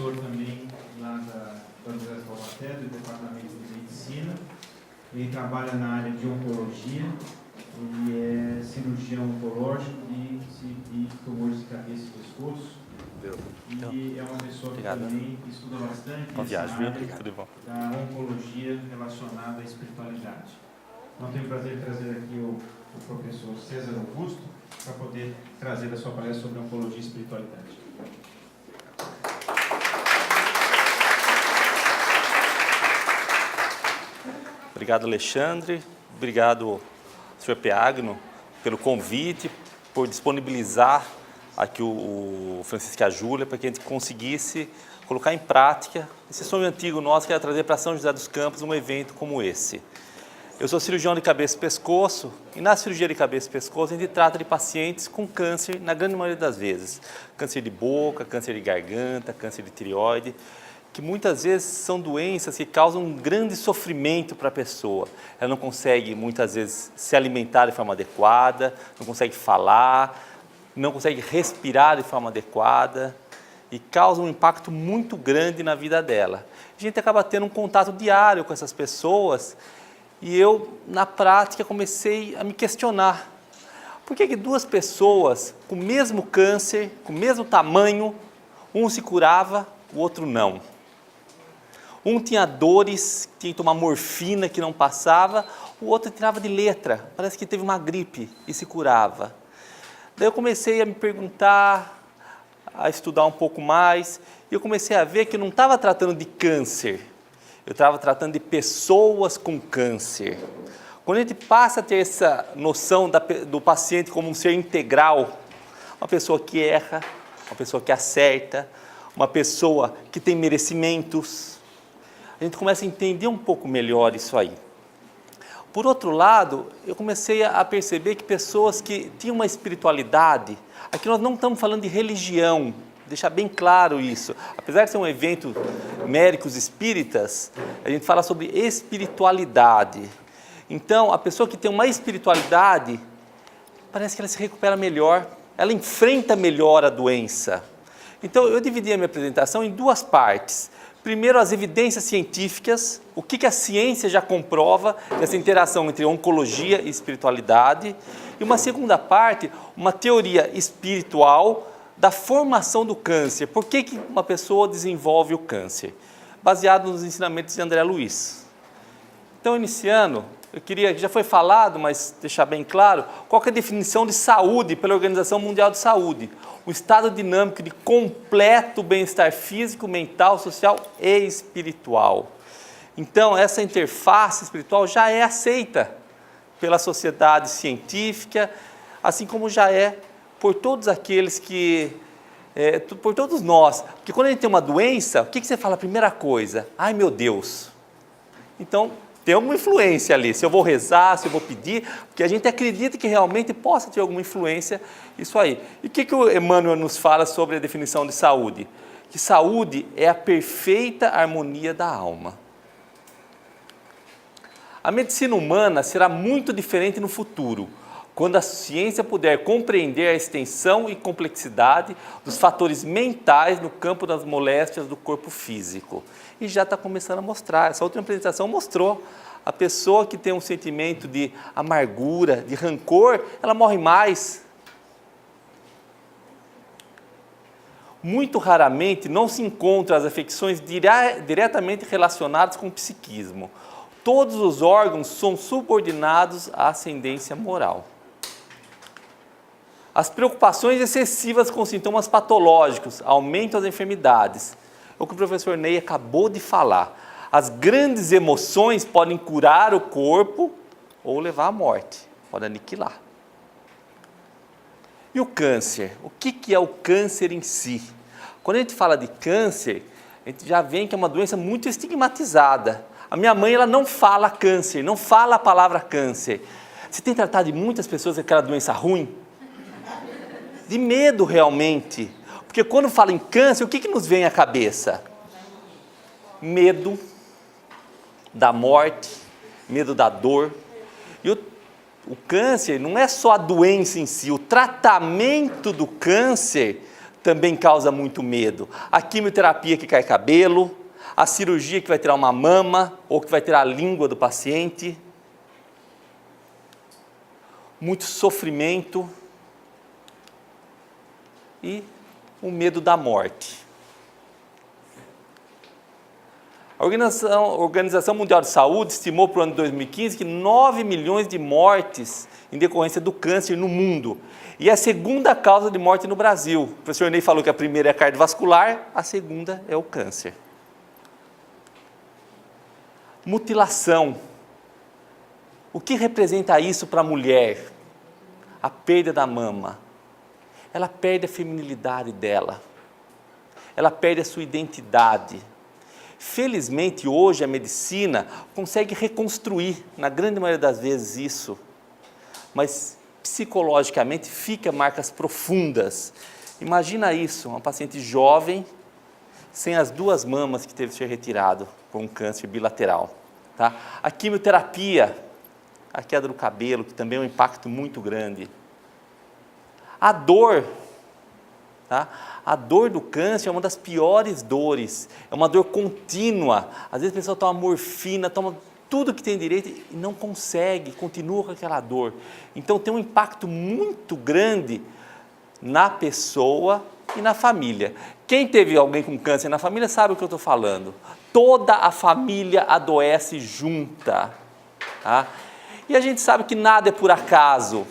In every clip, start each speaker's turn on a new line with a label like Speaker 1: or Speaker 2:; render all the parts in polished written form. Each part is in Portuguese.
Speaker 1: professor também lá da Universidade de Taubaté, do Departamento de Medicina. Ele trabalha na área de oncologia, ele é cirurgião oncológico e tumores de cabeça e pescoço. E é uma pessoa que também estuda bastante essa área da oncologia relacionada à espiritualidade. Então, tenho o prazer de trazer aqui o professor César Augusto para poder trazer a sua palestra sobre oncologia e espiritualidade.
Speaker 2: Obrigado, Alexandre. Obrigado, Sr. Peagno, pelo convite, por disponibilizar aqui o Francisco e a Júlia para que a gente conseguisse colocar em prática esse sonho antigo nosso, que era trazer para São José dos Campos um evento como esse. Eu sou cirurgião de cabeça e pescoço, e na cirurgia de cabeça e pescoço a gente trata de pacientes com câncer, na grande maioria das vezes. Câncer de boca, câncer de garganta, câncer de tireoide, que muitas vezes são doenças que causam um grande sofrimento para a pessoa. Ela não consegue, muitas vezes, se alimentar de forma adequada, não consegue falar, não consegue respirar de forma adequada e causa um impacto muito grande na vida dela. A gente acaba tendo um contato diário com essas pessoas e eu, na prática, comecei a me questionar. Por que duas pessoas com o mesmo câncer, com o mesmo tamanho, um se curava, o outro não? Um tinha dores, tinha que tomar morfina que não passava, o outro tirava de letra, parece que teve uma gripe e se curava. Daí eu comecei a me perguntar, a estudar um pouco mais, e eu comecei a ver que eu não estava tratando de câncer, eu estava tratando de pessoas com câncer. Quando a gente passa a ter essa noção do paciente como um ser integral, uma pessoa que erra, uma pessoa que acerta, uma pessoa que tem merecimentos, a gente começa a entender um pouco melhor isso aí. Por outro lado, eu comecei a perceber que pessoas que tinham uma espiritualidade, aqui nós não estamos falando de religião, deixar bem claro isso. Apesar de ser um evento médicos espíritas, a gente fala sobre espiritualidade. Então, a pessoa que tem uma espiritualidade, parece que ela se recupera melhor, ela enfrenta melhor a doença. Então, eu dividi a minha apresentação em duas partes. Primeiro, as evidências científicas, o que a ciência já comprova dessa interação entre oncologia e espiritualidade. E uma segunda parte, uma teoria espiritual da formação do câncer. Por que uma pessoa desenvolve o câncer? Baseado nos ensinamentos de André Luiz. Então, iniciando, eu queria, já foi falado, mas deixar bem claro, qual que é a definição de saúde pela Organização Mundial de Saúde? O estado dinâmico de completo bem-estar físico, mental, social e espiritual. Então, essa interface espiritual já é aceita pela sociedade científica, assim como já é por todos aqueles que, por todos nós. Porque quando a gente tem uma doença, o que você fala? A primeira coisa, ai meu Deus. Então, tem alguma influência ali, se eu vou rezar, se eu vou pedir, porque a gente acredita que realmente possa ter alguma influência isso aí. E o que o Emmanuel nos fala sobre a definição de saúde? Que saúde é a perfeita harmonia da alma. A medicina humana será muito diferente no futuro, quando a ciência puder compreender a extensão e complexidade dos fatores mentais no campo das moléstias do corpo físico. E já está começando a mostrar, essa última apresentação mostrou, a pessoa que tem um sentimento de amargura, de rancor, ela morre mais. Muito raramente não se encontram as afecções diretamente relacionadas com o psiquismo. Todos os órgãos são subordinados à ascendência moral. As preocupações excessivas com sintomas patológicos aumentam as enfermidades. É o que o professor Ney acabou de falar. As grandes emoções podem curar o corpo ou levar à morte, podem aniquilar. E o câncer? O que é o câncer em si? Quando a gente fala de câncer, a gente já vê que é uma doença muito estigmatizada. A minha mãe, ela não fala câncer, não fala a palavra câncer. Você tem tratado de muitas pessoas com aquela doença ruim? De medo realmente. Porque quando fala em câncer, o que nos vem à cabeça? Medo da morte, medo da dor. E o câncer não é só a doença em si, o tratamento do câncer também causa muito medo. A quimioterapia que cai cabelo, a cirurgia que vai tirar uma mama ou que vai tirar a língua do paciente. Muito sofrimento e o medo da morte. A Organização Mundial de Saúde estimou para o ano de 2015 que 9 milhões de mortes em decorrência do câncer no mundo. E é a segunda causa de morte no Brasil. O professor Ney falou que a primeira é a cardiovascular, a segunda é o câncer. Mutilação. O que representa isso para a mulher? A perda da mama. Ela perde a feminilidade dela. Ela perde a sua identidade. Felizmente, hoje, a medicina consegue reconstruir, na grande maioria das vezes, isso. Mas, psicologicamente, fica marcas profundas. Imagina isso, uma paciente jovem, sem as 2 mamas que teve que ser retirado, com um câncer bilateral. Tá? A quimioterapia, a queda do cabelo, que também é um impacto muito grande. A dor. Tá? A dor do câncer é uma das piores dores, é uma dor contínua. Às vezes a pessoa toma morfina, toma tudo que tem direito e não consegue, continua com aquela dor. Então tem um impacto muito grande na pessoa e na família. Quem teve alguém com câncer na família sabe o que eu estou falando. Toda a família adoece junta. Tá? E a gente sabe que nada é por acaso.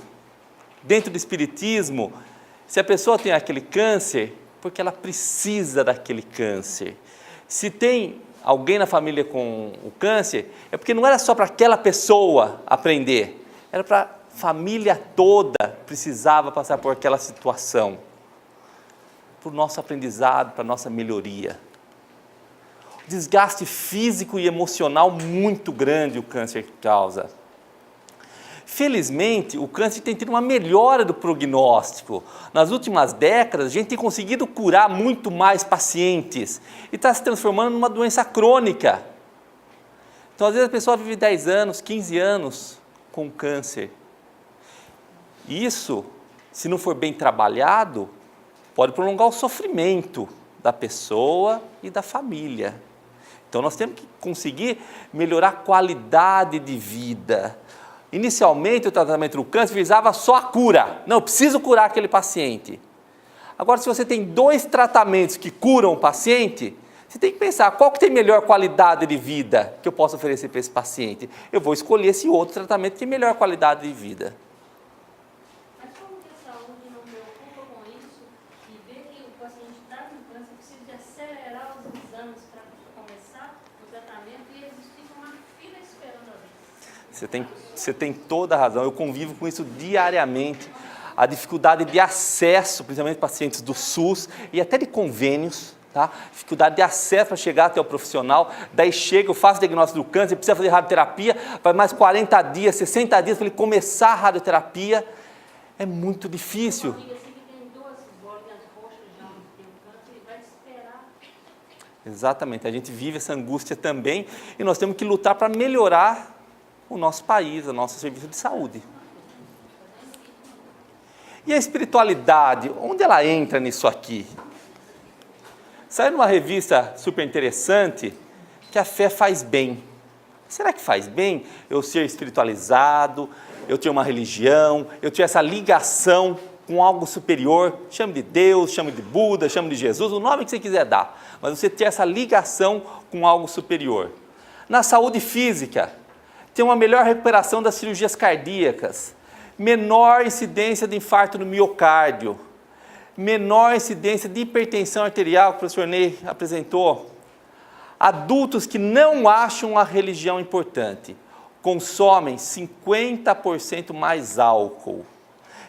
Speaker 2: Dentro do espiritismo, se a pessoa tem aquele câncer, porque ela precisa daquele câncer. Se tem alguém na família com o câncer, é porque não era só para aquela pessoa aprender, era para a família toda precisava passar por aquela situação. Para o nosso aprendizado, para a nossa melhoria. Desgaste físico e emocional muito grande o câncer causa. Felizmente, o câncer tem tido uma melhora do prognóstico. Nas últimas décadas, a gente tem conseguido curar muito mais pacientes e está se transformando numa doença crônica. Então, às vezes, a pessoa vive 10 anos, 15 anos com câncer. Isso, se não for bem trabalhado, pode prolongar o sofrimento da pessoa e da família. Então, nós temos que conseguir melhorar a qualidade de vida. Inicialmente, o tratamento do câncer visava só a cura. Não, eu preciso curar aquele paciente. Agora, se você tem 2 tratamentos que curam o paciente, você tem que pensar qual que tem melhor qualidade de vida que eu posso oferecer para esse paciente. Eu vou escolher esse outro tratamento que tem melhor qualidade de vida.
Speaker 3: Mas como que a saúde não preocupa com isso e vê que o paciente está com câncer, precisa de acelerar os exames para começar o tratamento e eles ficam na fila esperando a vez?
Speaker 2: Você tem toda a razão, eu convivo com isso diariamente, a dificuldade de acesso, principalmente pacientes do SUS e até de convênios, tá? Dificuldade de acesso para chegar até o profissional, daí chega, eu faço o diagnóstico do câncer, precisa fazer radioterapia, vai mais 40 dias, 60 dias para ele começar a radioterapia, é muito difícil.
Speaker 3: Uma amiga assim que tem 2 bolinhas roxas já onde tem o câncer e vai esperar.
Speaker 2: Exatamente, a gente vive essa angústia também e nós temos que lutar para melhorar o nosso país, o nosso serviço de saúde. E a espiritualidade, onde ela entra nisso aqui? Saiu numa revista super interessante que a fé faz bem. Será que faz bem eu ser espiritualizado, eu ter uma religião, eu ter essa ligação com algo superior? Chame de Deus, chame de Buda, chame de Jesus, o nome que você quiser dar. Mas você ter essa ligação com algo superior. Na saúde física, tem uma melhor recuperação das cirurgias cardíacas, menor incidência de infarto no miocárdio, menor incidência de hipertensão arterial, que o professor Ney apresentou. Adultos que não acham a religião importante, consomem 50% mais álcool.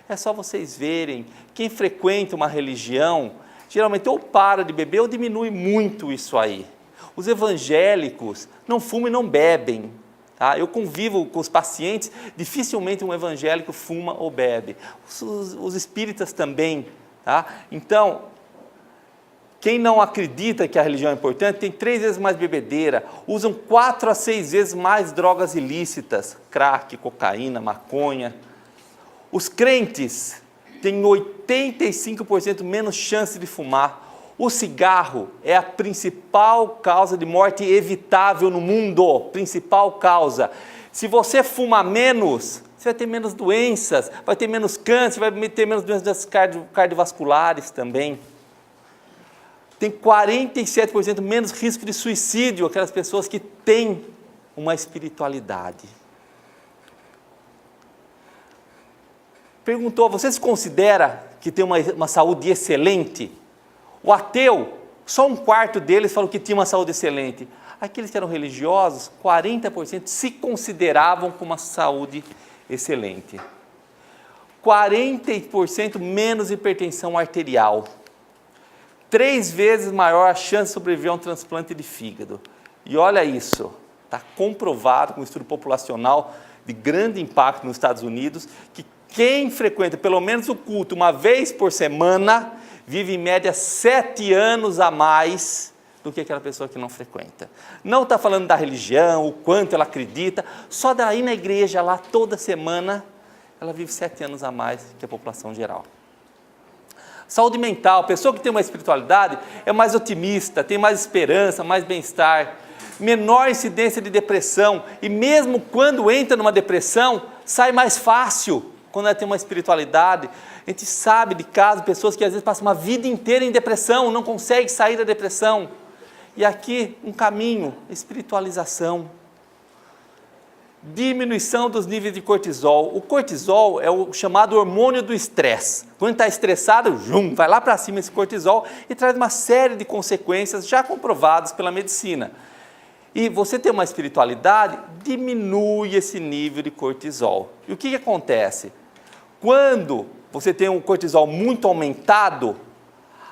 Speaker 2: É só vocês verem, quem frequenta uma religião, geralmente ou para de beber ou diminui muito isso aí. Os evangélicos não fumam e não bebem. Tá? Eu convivo com os pacientes, dificilmente um evangélico fuma ou bebe. Os espíritas também. Tá? Então, quem não acredita que a religião é importante, tem 3 vezes mais bebedeira, usam 4 a 6 vezes mais drogas ilícitas, crack, cocaína, maconha. Os crentes tem 85% menos chance de fumar. O cigarro é a principal causa de morte evitável no mundo, principal causa. Se você fuma menos, você vai ter menos doenças, vai ter menos câncer, vai ter menos doenças cardiovasculares também. Tem 47% menos risco de suicídio aquelas pessoas que têm uma espiritualidade. Perguntou, você se considera que tem uma saúde excelente? O ateu, só 1/4 deles falou que tinha uma saúde excelente. Aqueles que eram religiosos, 40% se consideravam com uma saúde excelente. 40% menos hipertensão arterial. 3 vezes maior a chance de sobreviver a um transplante de fígado. E olha isso, está comprovado com um estudo populacional de grande impacto nos Estados Unidos, que quem frequenta pelo menos o culto uma vez por semana, vive em média 7 anos a mais do que aquela pessoa que não frequenta. Não está falando da religião, o quanto ela acredita, só dela ir na igreja lá toda semana, ela vive 7 anos a mais que a população geral. Saúde mental, a pessoa que tem uma espiritualidade é mais otimista, tem mais esperança, mais bem-estar, menor incidência de depressão, e mesmo quando entra numa depressão, sai mais fácil quando ela tem uma espiritualidade. A gente sabe de casos, pessoas que às vezes passam uma vida inteira em depressão, não conseguem sair da depressão. E aqui um caminho, espiritualização. Diminuição dos níveis de cortisol. O cortisol é o chamado hormônio do estresse. Quando está estressado, vai lá para cima esse cortisol e traz uma série de consequências já comprovadas pela medicina. E você ter uma espiritualidade, diminui esse nível de cortisol. E o que acontece? Quando você tem um cortisol muito aumentado,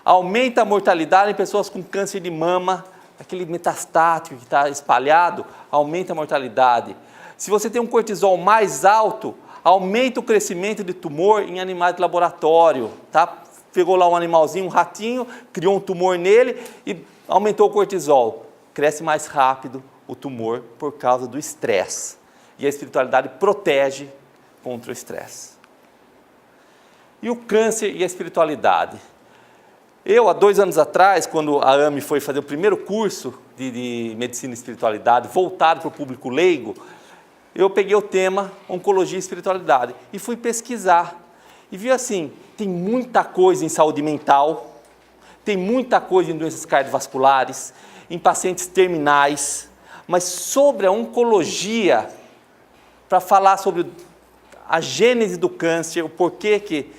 Speaker 2: aumenta a mortalidade em pessoas com câncer de mama, aquele metastático que está espalhado, aumenta a mortalidade. Se você tem um cortisol mais alto, aumenta o crescimento de tumor em animais de laboratório, tá? Pegou lá um animalzinho, um ratinho, criou um tumor nele e aumentou o cortisol. Cresce mais rápido o tumor por causa do estresse. E a espiritualidade protege contra o estresse. E o câncer e a espiritualidade. Eu, há 2 anos atrás, quando a AME foi fazer o primeiro curso de Medicina e Espiritualidade, voltado para o público leigo, eu peguei o tema Oncologia e Espiritualidade e fui pesquisar. E vi assim, tem muita coisa em saúde mental, tem muita coisa em doenças cardiovasculares, em pacientes terminais, mas sobre a oncologia, para falar sobre a gênese do câncer, o porquê que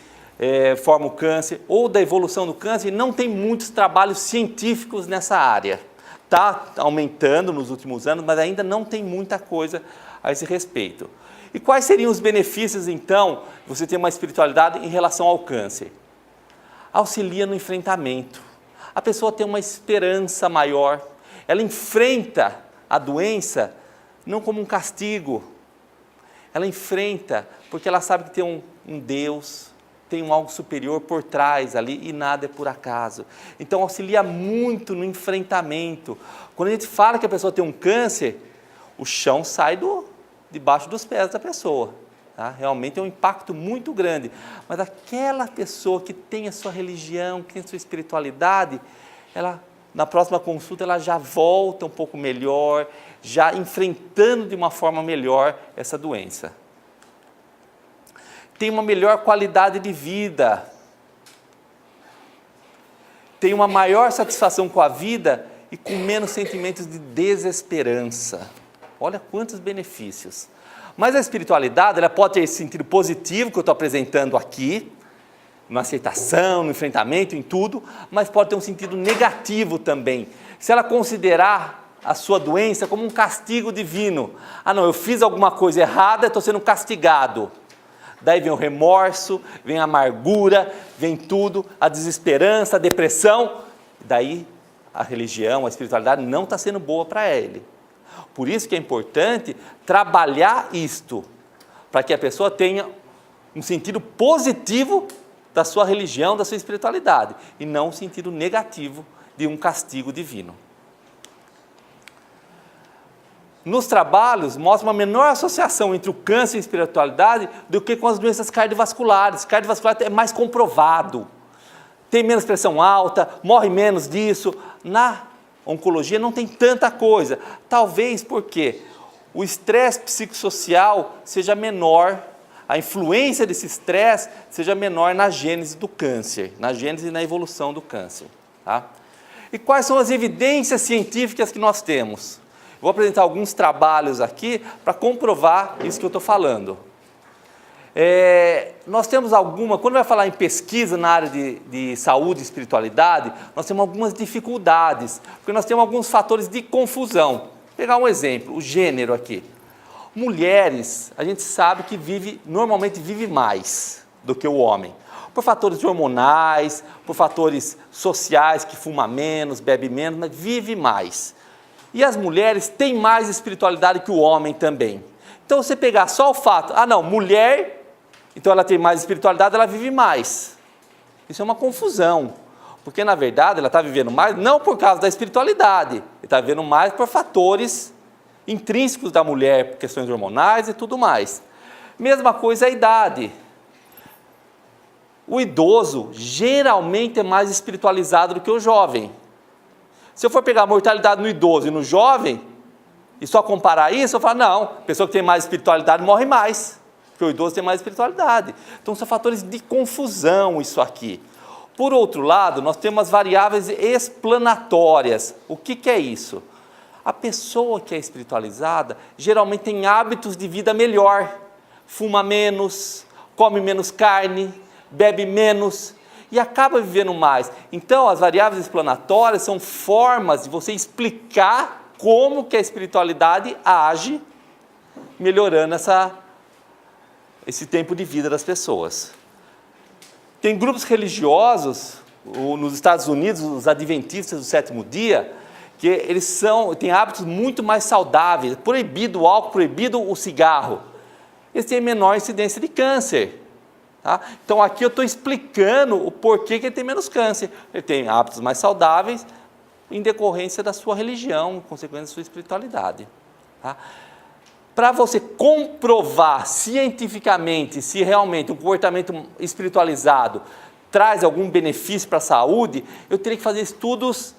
Speaker 2: forma o câncer, ou da evolução do câncer, não tem muitos trabalhos científicos nessa área. Está aumentando nos últimos anos, mas ainda não tem muita coisa a esse respeito. E quais seriam os benefícios, então, de você ter uma espiritualidade em relação ao câncer? Auxilia no enfrentamento. A pessoa tem uma esperança maior, ela enfrenta a doença não como um castigo, ela enfrenta porque ela sabe que tem um Deus, tem um algo superior por trás ali e nada é por acaso. Então auxilia muito no enfrentamento. Quando a gente fala que a pessoa tem um câncer, o chão sai debaixo dos pés da pessoa. Tá? Realmente é um impacto muito grande. Mas aquela pessoa que tem a sua religião, que tem a sua espiritualidade, ela, na próxima consulta, ela já volta um pouco melhor, já enfrentando de uma forma melhor essa doença. Tem uma melhor qualidade de vida, tem uma maior satisfação com a vida e com menos sentimentos de desesperança. Olha quantos benefícios. Mas a espiritualidade, ela pode ter esse sentido positivo que eu estou apresentando aqui, na aceitação, no enfrentamento, em tudo, mas pode ter um sentido negativo também. Se ela considerar a sua doença como um castigo divino. Ah não, eu fiz alguma coisa errada, estou sendo castigado. Daí vem o remorso, vem a amargura, vem tudo, a desesperança, a depressão. Daí a religião, a espiritualidade não está sendo boa para ele. Por isso que é importante trabalhar isto, para que a pessoa tenha um sentido positivo da sua religião, da sua espiritualidade, e não um sentido negativo de um castigo divino. nos trabalhos, mostra uma menor associação entre o câncer e a espiritualidade do que com as doenças cardiovasculares. Cardiovascular é mais comprovado. Tem menos pressão alta, morre menos disso. Na oncologia não tem tanta coisa. Talvez porque o estresse psicossocial seja menor, a influência desse estresse seja menor na gênese do câncer, na gênese e na evolução do câncer. Tá? E quais são as evidências científicas que nós temos? Vou apresentar alguns trabalhos aqui para comprovar isso que eu estou falando. Nós temos quando vai falar em pesquisa na área de saúde e espiritualidade, nós temos algumas dificuldades, porque nós temos alguns fatores de confusão. Vou pegar um exemplo, o gênero aqui. Mulheres, a gente sabe que normalmente vive mais do que o homem, por fatores hormonais, por fatores sociais, que fuma menos, bebe menos, mas vive mais. E as mulheres têm mais espiritualidade que o homem também. Então, você pegar só o fato, mulher, então ela tem mais espiritualidade, ela vive mais. Isso é uma confusão, porque na verdade ela está vivendo mais não por causa da espiritualidade, ela está vivendo mais por fatores intrínsecos da mulher, por questões hormonais e tudo mais. Mesma coisa a idade. O idoso geralmente é mais espiritualizado do que o jovem. Se eu for pegar a mortalidade no idoso e no jovem, e só comparar isso, eu falo, não, a pessoa que tem mais espiritualidade morre mais, porque o idoso tem mais espiritualidade. Então, são fatores de confusão isso aqui. Por outro lado, nós temos as variáveis explanatórias. O que é isso? A pessoa que é espiritualizada, geralmente tem hábitos de vida melhor, fuma menos, come menos carne, bebe menos, e acaba vivendo mais. Então, as variáveis explanatórias são formas de você explicar como que a espiritualidade age, melhorando esse tempo de vida das pessoas. Tem grupos religiosos, nos Estados Unidos, os adventistas do sétimo dia, que eles têm hábitos muito mais saudáveis, proibido o álcool, proibido o cigarro. Eles têm menor incidência de câncer. Tá? Então aqui eu estou explicando o porquê que ele tem menos câncer. Ele tem hábitos mais saudáveis em decorrência da sua religião, em consequência da sua espiritualidade. Tá? Para você comprovar cientificamente se realmente um comportamento espiritualizado traz algum benefício para a saúde, eu teria que fazer estudos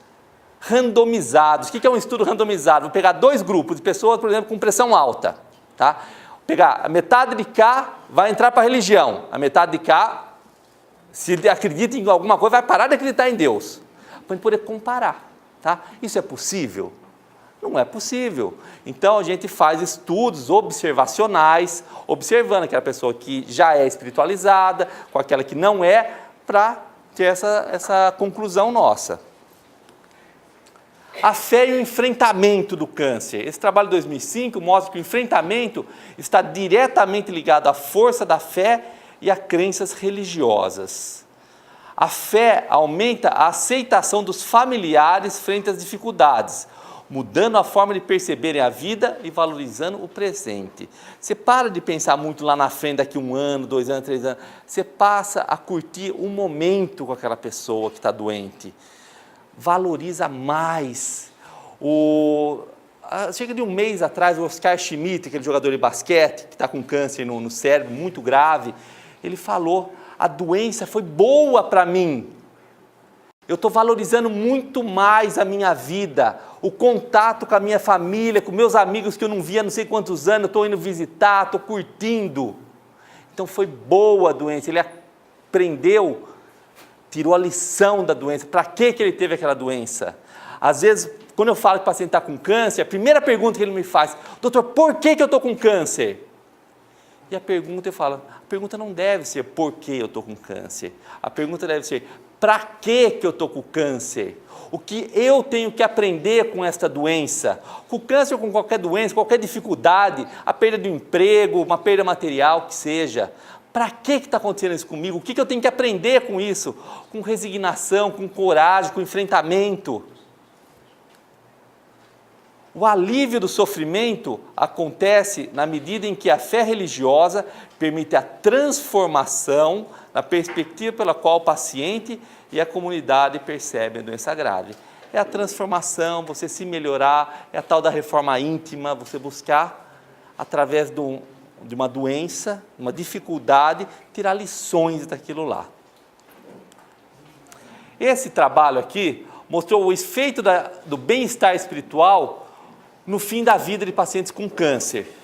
Speaker 2: randomizados. O que é um estudo randomizado? Vou pegar 2 grupos de pessoas, por exemplo, com pressão alta. Tá? Pegar a metade de cá, vai entrar para a religião. A metade de cá, se acredita em alguma coisa, vai parar de acreditar em Deus. Para poder comparar. Tá? Isso é possível? Não é possível. Então, a gente faz estudos observacionais, observando aquela pessoa que já é espiritualizada, com aquela que não é, para ter essa conclusão nossa. A fé e o enfrentamento do câncer. Esse trabalho de 2005 mostra que o enfrentamento está diretamente ligado à força da fé e a crenças religiosas. A fé aumenta a aceitação dos familiares frente às dificuldades, mudando a forma de perceberem a vida e valorizando o presente. Você para de pensar muito lá na frente, daqui 1 ano, 2 anos, 3 anos. Você passa a curtir um momento com aquela pessoa que está doente. Valoriza mais. Cerca de 1 mês atrás, o Oscar Schmidt, aquele jogador de basquete, que está com câncer no cérebro, muito grave, ele falou, a doença foi boa para mim. Eu estou valorizando muito mais a minha vida, o contato com a minha família, com meus amigos que eu não via há não sei quantos anos, eu estou indo visitar, estou curtindo. Então foi boa a doença, ele aprendeu, tirou a lição da doença. Para que ele teve aquela doença? Às vezes, quando eu falo que o paciente está com câncer, a primeira pergunta que ele me faz, doutor, por que eu estou com câncer? E a pergunta não deve ser por que eu estou com câncer. A pergunta deve ser, para que eu estou com câncer? O que eu tenho que aprender com esta doença? Com câncer ou com qualquer doença, qualquer dificuldade, a perda de um emprego, uma perda material, que seja. Para que está acontecendo isso comigo? O que eu tenho que aprender com isso? Com resignação, com coragem, com enfrentamento. O alívio do sofrimento acontece na medida em que a fé religiosa permite a transformação na perspectiva pela qual o paciente e a comunidade percebem a doença grave. é a transformação, você se melhorar, é a tal da reforma íntima, você buscar, através de uma doença, uma dificuldade, tirar lições daquilo lá. Esse trabalho aqui mostrou o efeito do bem-estar espiritual no fim da vida de pacientes com câncer.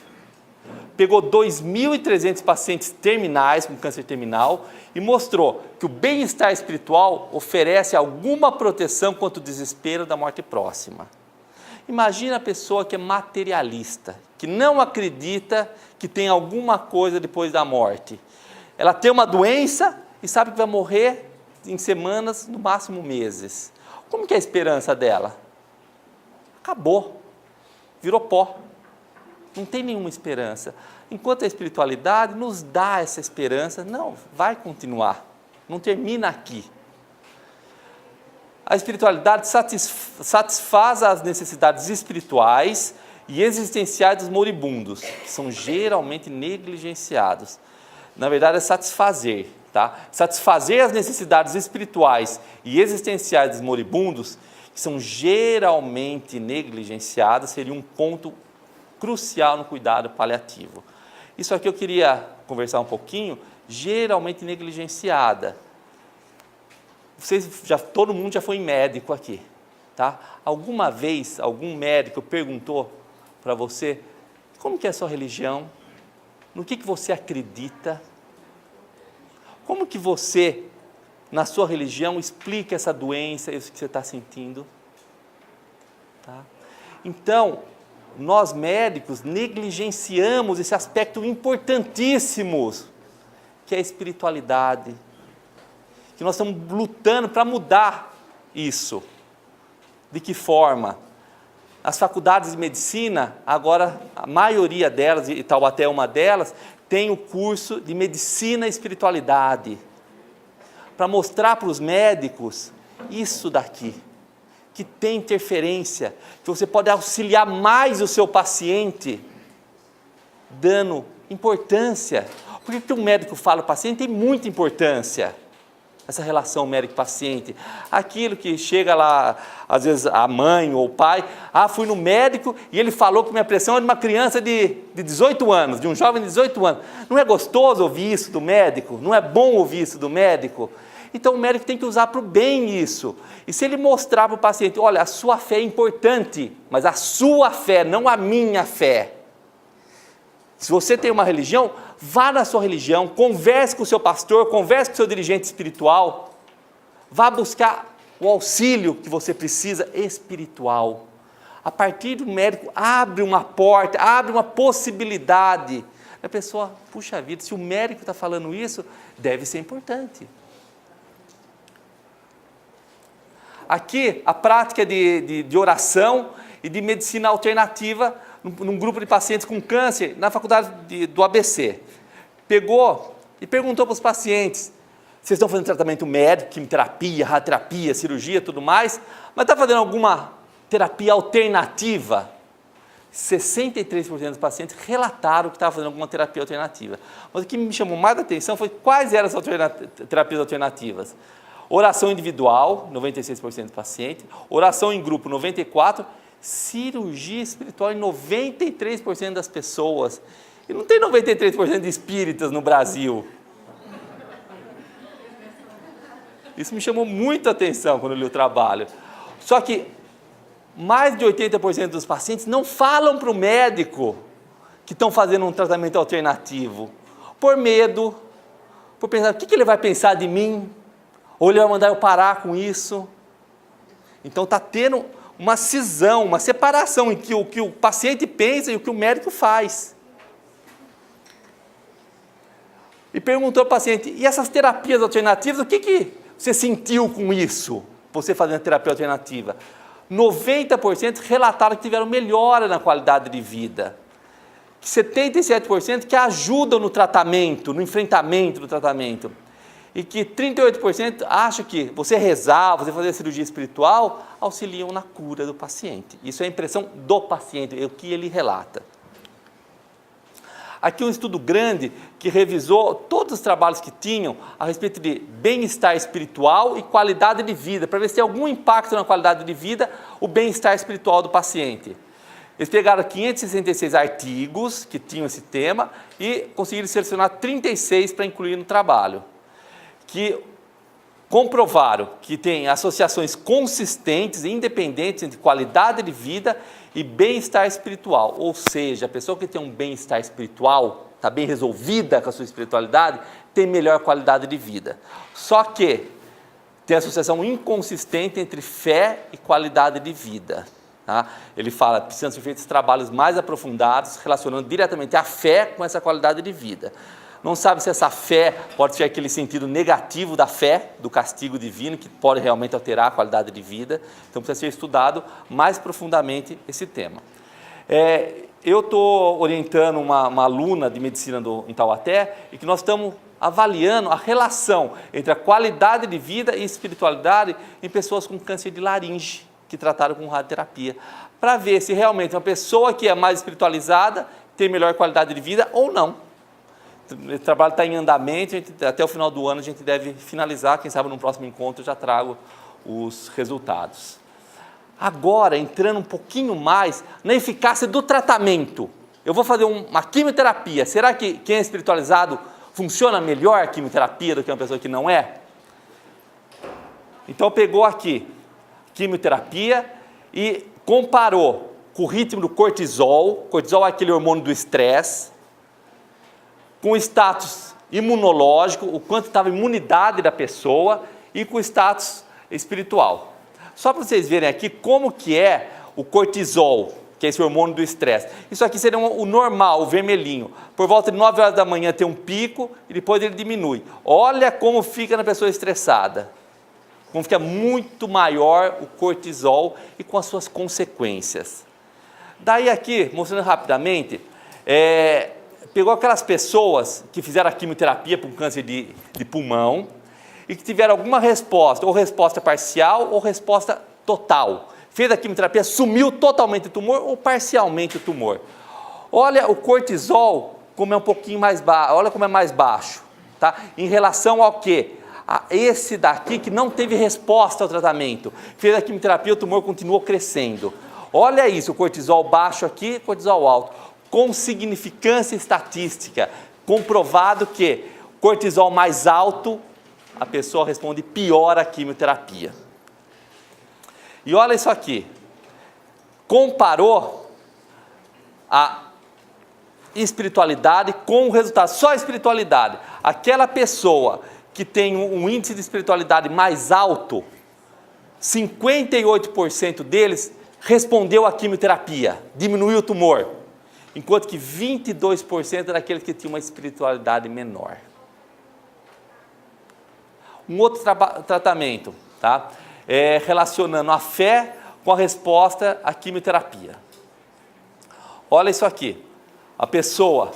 Speaker 2: Pegou 2.300 pacientes terminais, com câncer terminal, e mostrou que o bem-estar espiritual oferece alguma proteção contra o desespero da morte próxima. Imagina a pessoa que é materialista, que não acredita que tem alguma coisa depois da morte. Ela tem uma doença e sabe que vai morrer em semanas, no máximo meses. Como que é a esperança dela? Acabou, virou pó. Não tem nenhuma esperança. Enquanto a espiritualidade nos dá essa esperança, não, vai continuar, não termina aqui. A espiritualidade satisfaz as necessidades espirituais e existenciais dos moribundos, que são geralmente negligenciados. Na verdade, é satisfazer, tá? Satisfazer as necessidades espirituais e existenciais dos moribundos, que são geralmente negligenciadas, seria um ponto crucial no cuidado paliativo. Isso aqui eu queria conversar um pouquinho, geralmente negligenciada. Todo mundo já foi médico aqui, tá? Alguma vez, algum médico perguntou para você, como que é a sua religião? No que você acredita? Como que você, na sua religião, explica essa doença, isso que você está sentindo? Tá? Então, nós médicos negligenciamos esse aspecto importantíssimo, que é a espiritualidade, que nós estamos lutando para mudar isso. De que forma? As faculdades de medicina, agora a maioria delas, e Taubaté é uma delas, tem o curso de medicina e espiritualidade, para mostrar para os médicos isso daqui, que tem interferência, que você pode auxiliar mais o seu paciente, dando importância. Porque o que o médico fala ao paciente tem muita importância, essa relação médico-paciente. Aquilo que chega lá, às vezes a mãe ou o pai, fui no médico e ele falou que minha pressão é de uma criança de 18 anos, de um jovem de 18 anos. Não é gostoso ouvir isso do médico? Não é bom ouvir isso do médico? Então o médico tem que usar para o bem isso. E se ele mostrar para o paciente, olha, a sua fé é importante, mas a sua fé, não a minha fé. Se você tem uma religião, vá na sua religião, converse com o seu pastor, converse com o seu dirigente espiritual, vá buscar o auxílio que você precisa espiritual. A partir do médico, abre uma porta, abre uma possibilidade. A pessoa, puxa vida, se o médico está falando isso, deve ser importante. Aqui, a prática de oração e de medicina alternativa num grupo de pacientes com câncer na faculdade do ABC. Pegou e perguntou para os pacientes, vocês estão fazendo tratamento médico, quimioterapia, radioterapia, cirurgia, tudo mais, mas está fazendo alguma terapia alternativa? 63% dos pacientes relataram que estavam fazendo alguma terapia alternativa. Mas o que me chamou mais a atenção foi quais eram as terapias alternativas. Oração individual, 96% dos pacientes. Oração em grupo, 94%. Cirurgia espiritual em 93% das pessoas. E não tem 93% de espíritas no Brasil. Isso me chamou muita atenção quando eu li o trabalho. Só que mais de 80% dos pacientes não falam para o médico que estão fazendo um tratamento alternativo. Por medo, por pensar, o que ele vai pensar de mim? Ou ele vai mandar eu parar com isso? Então está tendo uma cisão, uma separação entre o que o paciente pensa e o que o médico faz. E perguntou ao paciente, e essas terapias alternativas, o que você sentiu com isso? Você fazendo terapia alternativa? 90% relataram que tiveram melhora na qualidade de vida. 77% que ajudam no tratamento, no enfrentamento do tratamento. E que 38% acham que você rezar, você fazer cirurgia espiritual, auxiliam na cura do paciente. Isso é a impressão do paciente, é o que ele relata. Aqui um estudo grande que revisou todos os trabalhos que tinham a respeito de bem-estar espiritual e qualidade de vida, para ver se tem algum impacto na qualidade de vida o bem-estar espiritual do paciente. Eles pegaram 566 artigos que tinham esse tema e conseguiram selecionar 36 para incluir no trabalho, que comprovaram que tem associações consistentes e independentes entre qualidade de vida e bem-estar espiritual. Ou seja, a pessoa que tem um bem-estar espiritual, está bem resolvida com a sua espiritualidade, tem melhor qualidade de vida. Só que tem associação inconsistente entre fé e qualidade de vida. Tá? Ele fala que precisam ser feitos trabalhos mais aprofundados, relacionando diretamente a fé com essa qualidade de vida. Não sabe se essa fé pode ser aquele sentido negativo da fé, do castigo divino, que pode realmente alterar a qualidade de vida. Então precisa ser estudado mais profundamente esse tema. Eu estou orientando uma aluna de medicina em Taubaté e que nós estamos avaliando a relação entre a qualidade de vida e espiritualidade em pessoas com câncer de laringe, que trataram com radioterapia, para ver se realmente uma pessoa que é mais espiritualizada tem melhor qualidade de vida ou não. O trabalho está em andamento, até o final do ano a gente deve finalizar, quem sabe no próximo encontro eu já trago os resultados. Agora, entrando um pouquinho mais na eficácia do tratamento, eu vou fazer uma quimioterapia. Será que quem é espiritualizado funciona melhor a quimioterapia do que uma pessoa que não é? Então pegou aqui quimioterapia e comparou com o ritmo do cortisol. Cortisol é aquele hormônio do estresse, com o status imunológico, o quanto estava a imunidade da pessoa, e com o status espiritual. Só para vocês verem aqui como que é o cortisol, que é esse hormônio do estresse. Isso aqui seria o normal, o vermelhinho. Por volta de 9 horas da manhã tem um pico e depois ele diminui. Olha como fica na pessoa estressada. Como fica muito maior o cortisol e com as suas consequências. Daí aqui, mostrando rapidamente, pegou aquelas pessoas que fizeram a quimioterapia para um câncer de pulmão e que tiveram alguma resposta, ou resposta parcial ou resposta total. Fez a quimioterapia, sumiu totalmente o tumor ou parcialmente o tumor. Olha o cortisol como é um pouquinho mais baixo, olha como é mais baixo, tá? Em relação ao quê? A esse daqui que não teve resposta ao tratamento. Fez a quimioterapia, o tumor continuou crescendo. Olha isso, o cortisol baixo aqui, cortisol alto. Com significância estatística, comprovado que cortisol mais alto, a pessoa responde pior à quimioterapia. E olha isso aqui, comparou a espiritualidade com o resultado, só a espiritualidade. Aquela pessoa que tem um índice de espiritualidade mais alto, 58% deles respondeu à quimioterapia, diminuiu o tumor. Enquanto que 22% era aqueles que tinham uma espiritualidade menor. Um outro tratamento, tá? Relacionando a fé com a resposta à quimioterapia. Olha isso aqui, a pessoa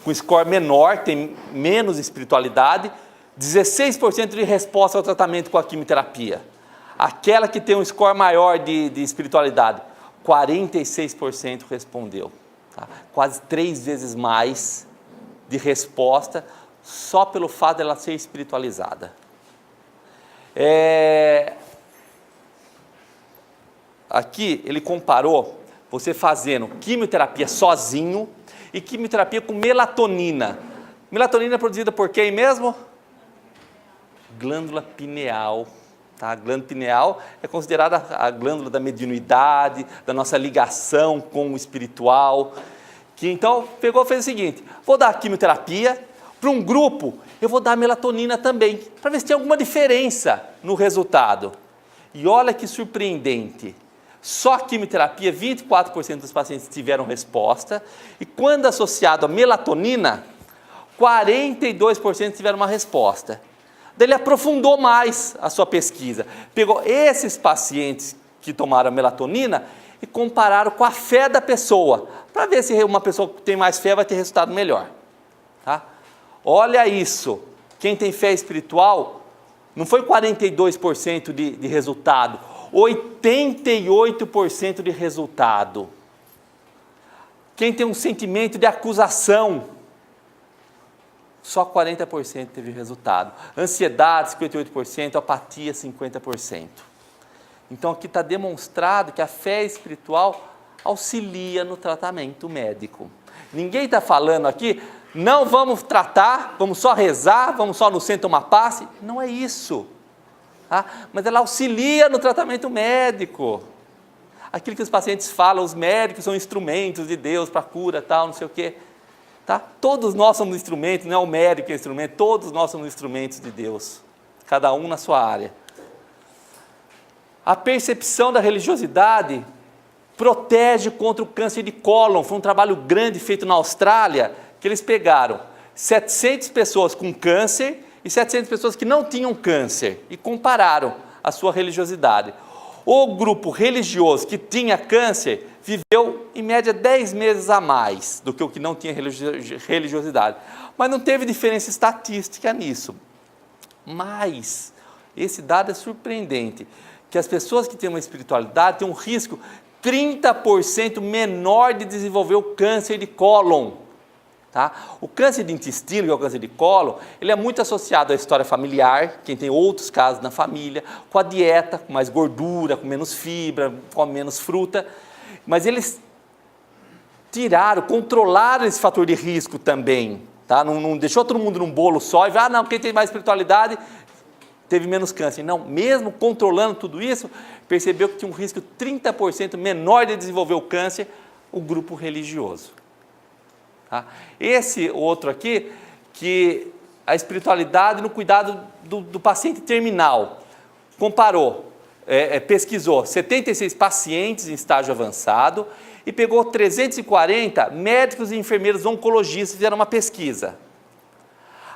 Speaker 2: com score menor, tem menos espiritualidade, 16% de resposta ao tratamento com a quimioterapia. Aquela que tem um score maior de espiritualidade, 46% respondeu. Tá? Quase 3 vezes mais de resposta só pelo fato dela ser espiritualizada. Aqui ele comparou você fazendo quimioterapia sozinho e quimioterapia com melatonina. Melatonina é produzida por quem mesmo? Glândula pineal. Tá? A glândula pineal é considerada a glândula da mediunidade, da nossa ligação com o espiritual. Que então pegou e fez o seguinte: vou dar quimioterapia, para um grupo eu vou dar melatonina também, para ver se tem alguma diferença no resultado. E olha que surpreendente, só a quimioterapia, 24% dos pacientes tiveram resposta, e quando associado a melatonina, 42% tiveram uma resposta. Daí ele aprofundou mais a sua pesquisa, pegou esses pacientes que tomaram melatonina e compararam com a fé da pessoa, para ver se uma pessoa que tem mais fé vai ter resultado melhor. Tá? Olha isso, quem tem fé espiritual, não foi 42% de resultado, 88% de resultado. Quem tem um sentimento de acusação, só 40% teve resultado. Ansiedade, 58%, apatia, 50%. Então aqui está demonstrado que a fé espiritual auxilia no tratamento médico. Ninguém está falando aqui, não vamos tratar, vamos só rezar, vamos só no centro tomar passe. Não é isso. Tá? Mas ela auxilia no tratamento médico. Aquilo que os pacientes falam, os médicos são instrumentos de Deus para cura, tal, não sei o quê. Tá? Todos nós somos instrumentos, não é o médico que é instrumento, todos nós somos instrumentos de Deus. Cada um na sua área. A percepção da religiosidade protege contra o câncer de cólon. Foi um trabalho grande feito na Austrália, que eles pegaram 700 pessoas com câncer e 700 pessoas que não tinham câncer e compararam a sua religiosidade. O grupo religioso que tinha câncer viveu, em média, 10 meses a mais do que o que não tinha religiosidade. Mas não teve diferença estatística nisso. Mas esse dado é surpreendente, que as pessoas que têm uma espiritualidade têm um risco 30% menor de desenvolver o câncer de cólon. Tá? O câncer de intestino, que é o câncer de cólon, ele é muito associado à história familiar, quem tem outros casos na família, com a dieta, com mais gordura, com menos fibra, com menos fruta, mas eles controlaram esse fator de risco também, tá? Não deixou todo mundo num bolo só e não, quem tem mais espiritualidade teve menos câncer. Não, mesmo controlando tudo isso, percebeu que tinha um risco 30% menor de desenvolver o câncer, o grupo religioso. Tá? Esse outro aqui, que a espiritualidade no cuidado do paciente terminal, comparou, pesquisou 76 pacientes em estágio avançado e pegou 340 médicos e enfermeiros oncologistas, fizeram uma pesquisa.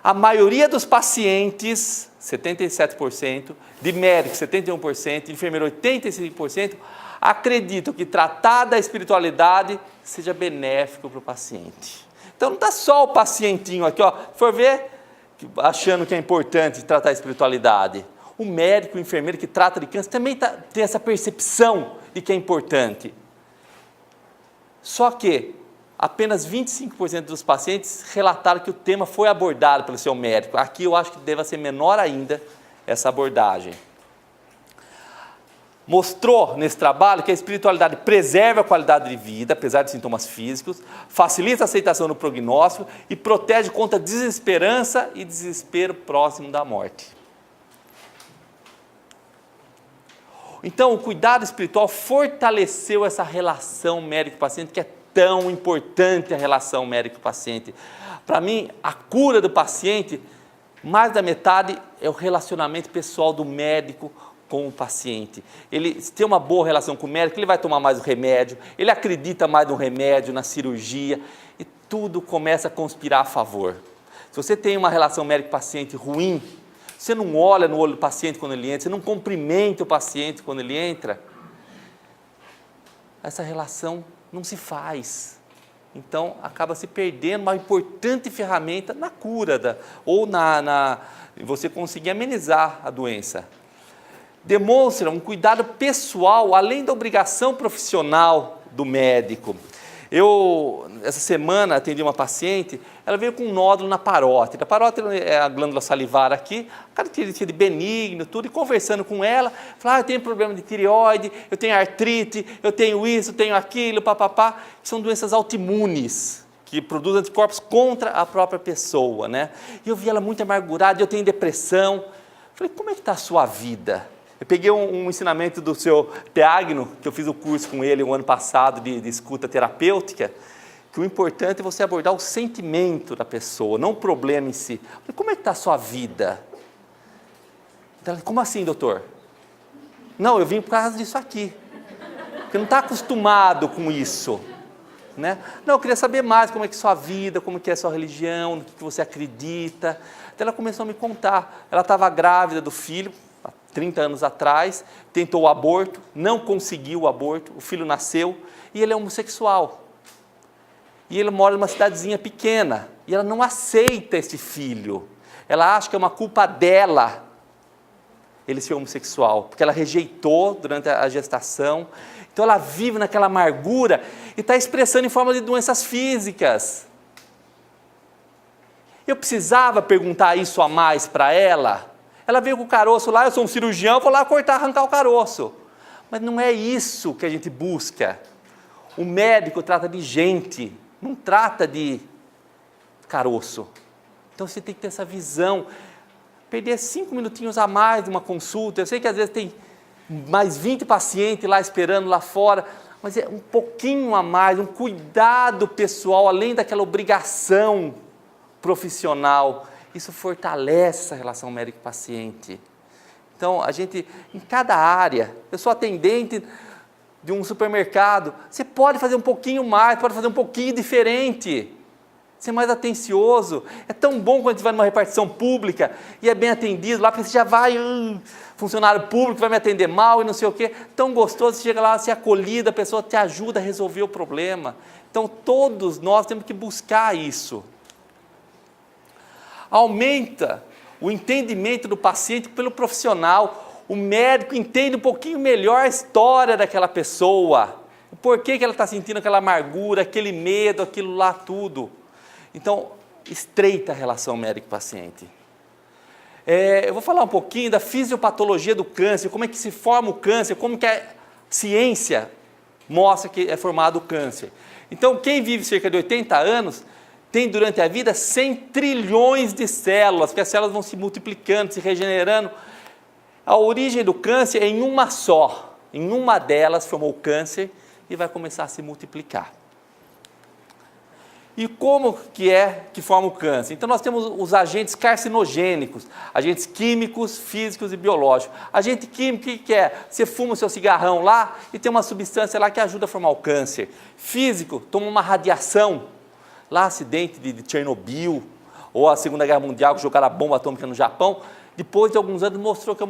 Speaker 2: A maioria dos pacientes, 77%, de médicos 71%, de enfermeiro 85%, acreditam que tratar da espiritualidade seja benéfico para o paciente. Então não está só o pacientinho aqui, for ver, achando que é importante tratar a espiritualidade. O médico, o enfermeiro que trata de câncer também tem essa percepção de que é importante. Só que apenas 25% dos pacientes relataram que o tema foi abordado pelo seu médico. Aqui eu acho que deve ser menor ainda essa abordagem. Mostrou nesse trabalho que a espiritualidade preserva a qualidade de vida, apesar de sintomas físicos, facilita a aceitação do prognóstico e protege contra desesperança e desespero próximo da morte. Então, o cuidado espiritual fortaleceu essa relação médico-paciente, que é tão importante, a relação médico-paciente. Para mim, a cura do paciente, mais da metade é o relacionamento pessoal do médico com o paciente. Ele tem uma boa relação com o médico, ele vai tomar mais o remédio, ele acredita mais no remédio, na cirurgia, e tudo começa a conspirar a favor. Se você tem uma relação médico-paciente ruim, você não olha no olho do paciente quando ele entra, você não cumprimenta o paciente quando ele entra, essa relação não se faz. Então, acaba se perdendo uma importante ferramenta na cura, ou você conseguir amenizar a doença. Demonstra um cuidado pessoal, além da obrigação profissional do médico. Eu, essa semana, atendi uma paciente, ela veio com um nódulo na parótida. A parótida é a glândula salivar aqui, característica de benigno, tudo, e conversando com ela, falei, eu tenho problema de tireoide, eu tenho artrite, eu tenho isso, eu tenho aquilo, papapá, que são doenças autoimunes, que produzem anticorpos contra a própria pessoa, né? E eu vi ela muito amargurada, eu tenho depressão. Falei, como é que está a sua vida? Eu peguei um ensinamento do seu Peagno, que eu fiz o curso com ele o ano passado de escuta terapêutica, que o importante é você abordar o sentimento da pessoa, não o problema em si. Falei, como é que está a sua vida? Ela, como assim, doutor? Não, eu vim por causa disso aqui. Porque não está acostumado com isso. Né? Não, eu queria saber mais como é que é a sua vida, como que é a sua religião, no que você acredita. Então ela começou a me contar. Ela estava grávida do filho, 30 anos atrás, tentou o aborto, não conseguiu o aborto, o filho nasceu e ele é homossexual. E ele mora numa cidadezinha pequena e ela não aceita esse filho. Ela acha que é uma culpa dela. ele ser homossexual, porque ela rejeitou durante a gestação. Então ela vive naquela amargura e está expressando em forma de doenças físicas. Eu precisava perguntar isso a mais para ela? Ela veio com o caroço lá, eu sou um cirurgião, vou lá cortar, arrancar o caroço. Mas não é isso que a gente busca. O médico trata de gente, não trata de caroço. Então você tem que ter essa visão. Perder 5 minutinhos a mais de uma consulta. Eu sei que às vezes tem mais 20 pacientes lá esperando lá fora, mas é um pouquinho a mais, um cuidado pessoal, além daquela obrigação profissional. Isso fortalece essa relação médico-paciente. Então, a gente, em cada área, eu sou atendente de um supermercado, você pode fazer um pouquinho mais, pode fazer um pouquinho diferente, ser mais atencioso. É tão bom quando a gente vai numa repartição pública e é bem atendido, lá porque você já vai, funcionário público vai me atender mal e não sei o quê, tão gostoso, você chega lá, ser acolhido, a pessoa te ajuda a resolver o problema. Então, todos nós temos que buscar isso. Aumenta o entendimento do paciente pelo profissional. O médico entende um pouquinho melhor a história daquela pessoa, o porquê que ela está sentindo aquela amargura, aquele medo, aquilo lá tudo. Então, estreita a relação médico-paciente. Eu vou falar um pouquinho da fisiopatologia do câncer, como é que se forma o câncer, como que a ciência mostra que é formado o câncer. Então, quem vive cerca de 80 anos, tem durante a vida 100 trilhões de células, porque as células vão se multiplicando, se regenerando. A origem do câncer é em uma só, em uma delas formou o câncer e vai começar a se multiplicar. E como que é que forma o câncer? Então nós temos os agentes carcinogênicos, agentes químicos, físicos e biológicos. Agente químico, o que é? Você fuma o seu cigarrão lá e tem uma substância lá que ajuda a formar o câncer. Físico, toma uma radiação, lá acidente de Chernobyl, ou a Segunda Guerra Mundial, que jogaram a bomba atômica no Japão, depois de alguns anos mostrou que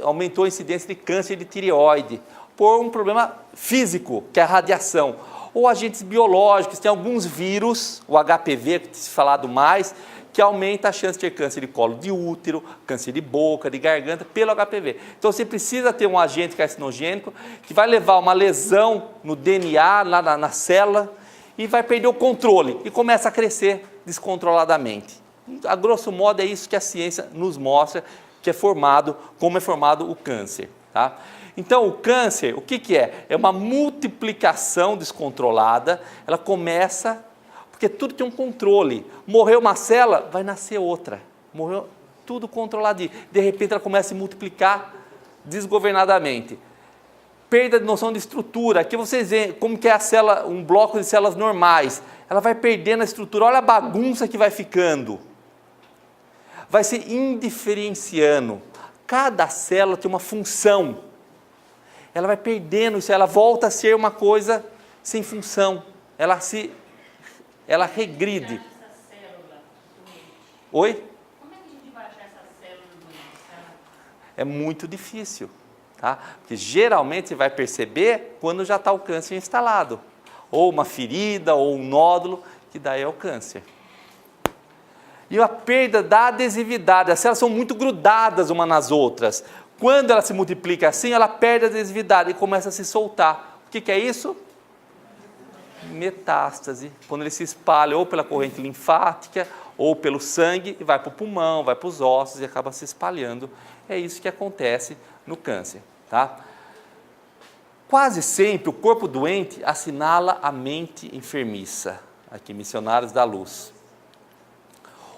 Speaker 2: aumentou a incidência de câncer de tireoide, por um problema físico, que é a radiação. Ou agentes biológicos, tem alguns vírus, o HPV, que tem se falado mais, que aumenta a chance de ter câncer de colo de útero, câncer de boca, de garganta, pelo HPV. Então você precisa ter um agente carcinogênico que vai levar uma lesão no DNA, lá na célula, e vai perder o controle, e começa a crescer descontroladamente. A grosso modo é isso que a ciência nos mostra, que é formado, como é formado o câncer. Tá? Então o câncer, o que é? É uma multiplicação descontrolada, ela começa, porque tudo tem um controle. Morreu uma célula, vai nascer outra. Morreu tudo controladinho. De repente ela começa a se multiplicar desgovernadamente. Perda de noção de estrutura. Aqui vocês veem como que é a célula, um bloco de células normais. Ela vai perdendo a estrutura, olha a bagunça que vai ficando. Vai se indiferenciando. Cada célula tem uma função. Ela vai perdendo isso, ela volta a ser uma coisa sem função. Ela regride.
Speaker 3: Essa célula doente.
Speaker 2: Oi?
Speaker 3: Como é que a gente vai achar essa célula doente?
Speaker 2: É muito difícil, tá? Porque geralmente você vai perceber quando já está o câncer instalado. Ou uma ferida, ou um nódulo, que daí é o câncer. E a perda da adesividade, as células são muito grudadas umas nas outras. Quando ela se multiplica assim, ela perde a adesividade e começa a se soltar. O que é isso? Metástase. Quando ele se espalha ou pela corrente linfática, ou pelo sangue, e vai para o pulmão, vai para os ossos e acaba se espalhando. É isso que acontece no câncer. Tá? Quase sempre o corpo doente assinala a mente enfermiça. Aqui, Missionários da Luz.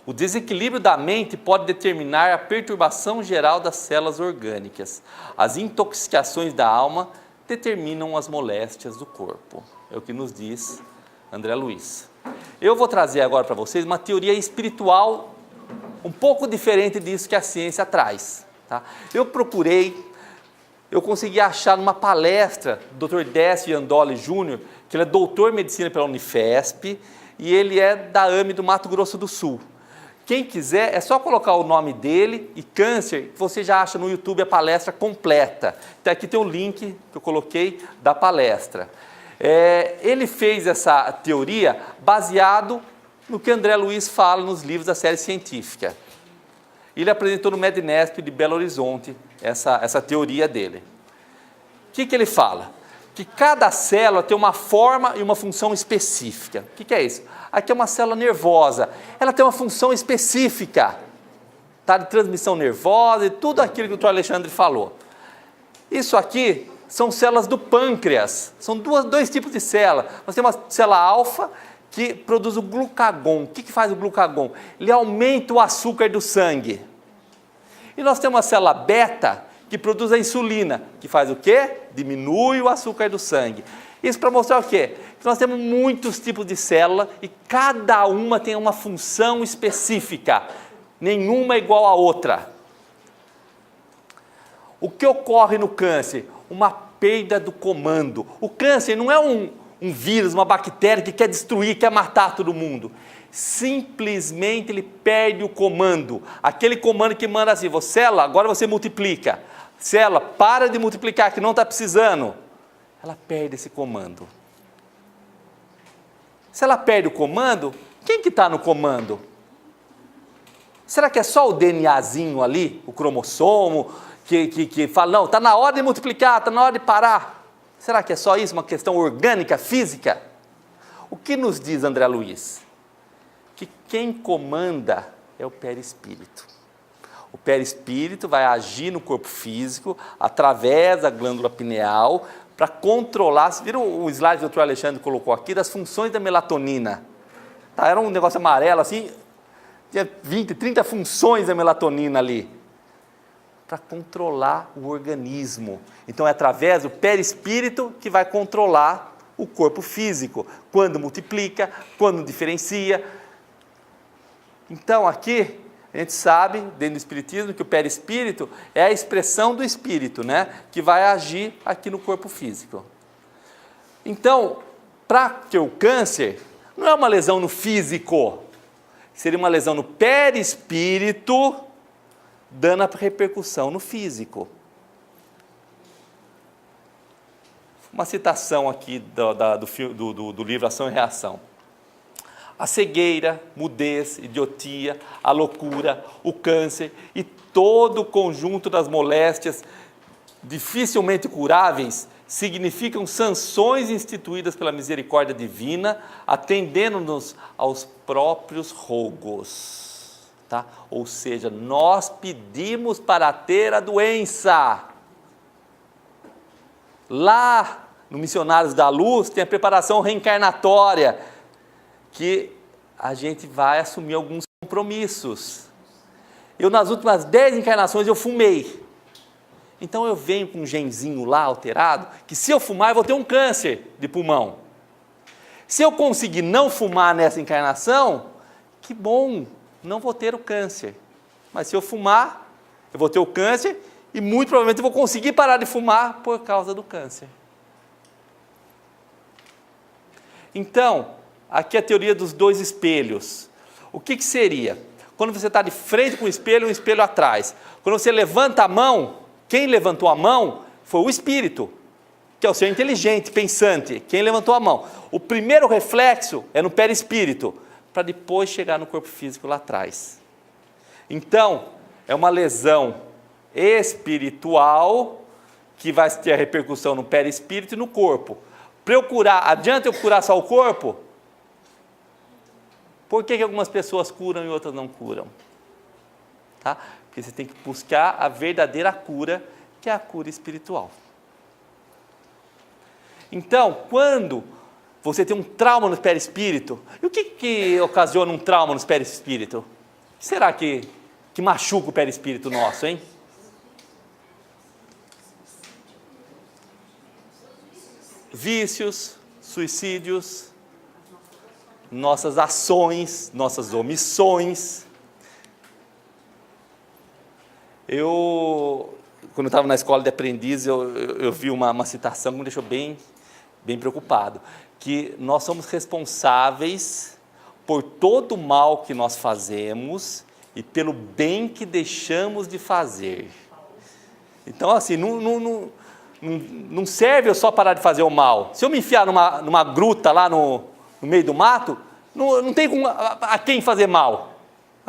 Speaker 2: O desequilíbrio da mente pode determinar a perturbação geral das células orgânicas. As intoxicações da alma determinam as moléstias do corpo. É o que nos diz André Luiz. Eu vou trazer agora para vocês uma teoria espiritual um pouco diferente disso que a ciência traz. Tá? Eu consegui achar numa palestra do Dr. Décio Iandoli Júnior, que ele é doutor em medicina pela Unifesp, e ele é da AME do Mato Grosso do Sul. Quem quiser, é só colocar o nome dele e câncer, que você já acha no YouTube a palestra completa. Então, aqui tem o link que eu coloquei da palestra. Ele fez essa teoria baseado no que André Luiz fala nos livros da série científica. Ele apresentou no Mednesp de Belo Horizonte essa teoria dele. O que ele fala? Que cada célula tem uma forma e uma função específica. O que é isso? Aqui é uma célula nervosa. Ela tem uma função específica, tá? De transmissão nervosa e tudo aquilo que o Dr. Alexandre falou. Isso aqui são células do pâncreas. São dois tipos de célula. Nós temos uma célula alfa que produz o glucagon. O que faz o glucagon? Ele aumenta o açúcar do sangue. E nós temos uma célula beta que produz a insulina, que faz o quê? Diminui o açúcar do sangue. Isso para mostrar o quê? Que nós temos muitos tipos de célula e cada uma tem uma função específica. Nenhuma é igual à outra. O que ocorre no câncer? Uma perda do comando. O câncer não é um vírus, uma bactéria que quer destruir, quer matar todo mundo. Simplesmente ele perde o comando. Aquele comando que manda assim, célula, agora você multiplica. Célula, para de multiplicar que não está precisando. Ela perde esse comando. Se ela perde o comando, quem que está no comando? Será que é só o DNAzinho ali, o cromossomo, que fala, não, está na hora de multiplicar, está na hora de parar? Será que é só isso, uma questão orgânica, física? O que nos diz André Luiz? Que quem comanda é o perispírito. O perispírito vai agir no corpo físico, através da glândula pineal, para controlar, vocês viram o slide que o Dr. Alexandre colocou aqui, das funções da melatonina? Tá, era um negócio amarelo assim, tinha 20, 30 funções da melatonina ali, para controlar o organismo. Então é através do perispírito que vai controlar o corpo físico, quando multiplica, quando diferencia. Então aqui, a gente sabe, dentro do espiritismo, que o perispírito é a expressão do espírito, né? Que vai agir aqui no corpo físico. Então, para que o câncer não é uma lesão no físico, seria uma lesão no perispírito, dando a repercussão no físico. Uma citação aqui do livro Ação e Reação. A cegueira, mudez, idiotia, a loucura, o câncer e todo o conjunto das moléstias dificilmente curáveis significam sanções instituídas pela misericórdia divina, atendendo-nos aos próprios rogos. Tá? Ou seja, nós pedimos para ter a doença. Lá no Missionários da Luz tem a preparação reencarnatória, que a gente vai assumir alguns compromissos. Eu, nas últimas 10 encarnações, eu fumei. Então, eu venho com um genzinho lá alterado, que se eu fumar, eu vou ter um câncer de pulmão. Se eu conseguir não fumar nessa encarnação, que bom, não vou ter o câncer. Mas se eu fumar, eu vou ter o câncer e muito provavelmente eu vou conseguir parar de fumar por causa do câncer. Então, aqui é a teoria dos dois espelhos. O que seria? Quando você está de frente com o espelho, um espelho atrás. Quando você levanta a mão, quem levantou a mão foi o espírito, que é o ser inteligente, pensante. Quem levantou a mão? O primeiro reflexo é no perispírito, para depois chegar no corpo físico lá atrás. Então, é uma lesão espiritual que vai ter a repercussão no perispírito e no corpo. Para eu curar, adianta eu curar só o corpo? Por que algumas pessoas curam e outras não curam? Tá? Porque você tem que buscar a verdadeira cura, que é a cura espiritual. Então, quando você tem um trauma no perispírito, e o que ocasiona um trauma no perispírito? O que será que machuca o perispírito nosso, hein? Vícios, suicídios, nossas ações, nossas omissões. Quando eu estava na escola de aprendiz, eu vi uma citação que me deixou bem preocupado, que nós somos responsáveis por todo o mal que nós fazemos e pelo bem que deixamos de fazer. Então, assim, não serve eu só parar de fazer o mal. Se eu me enfiar numa gruta lá no meio do mato, não tem a quem fazer mal.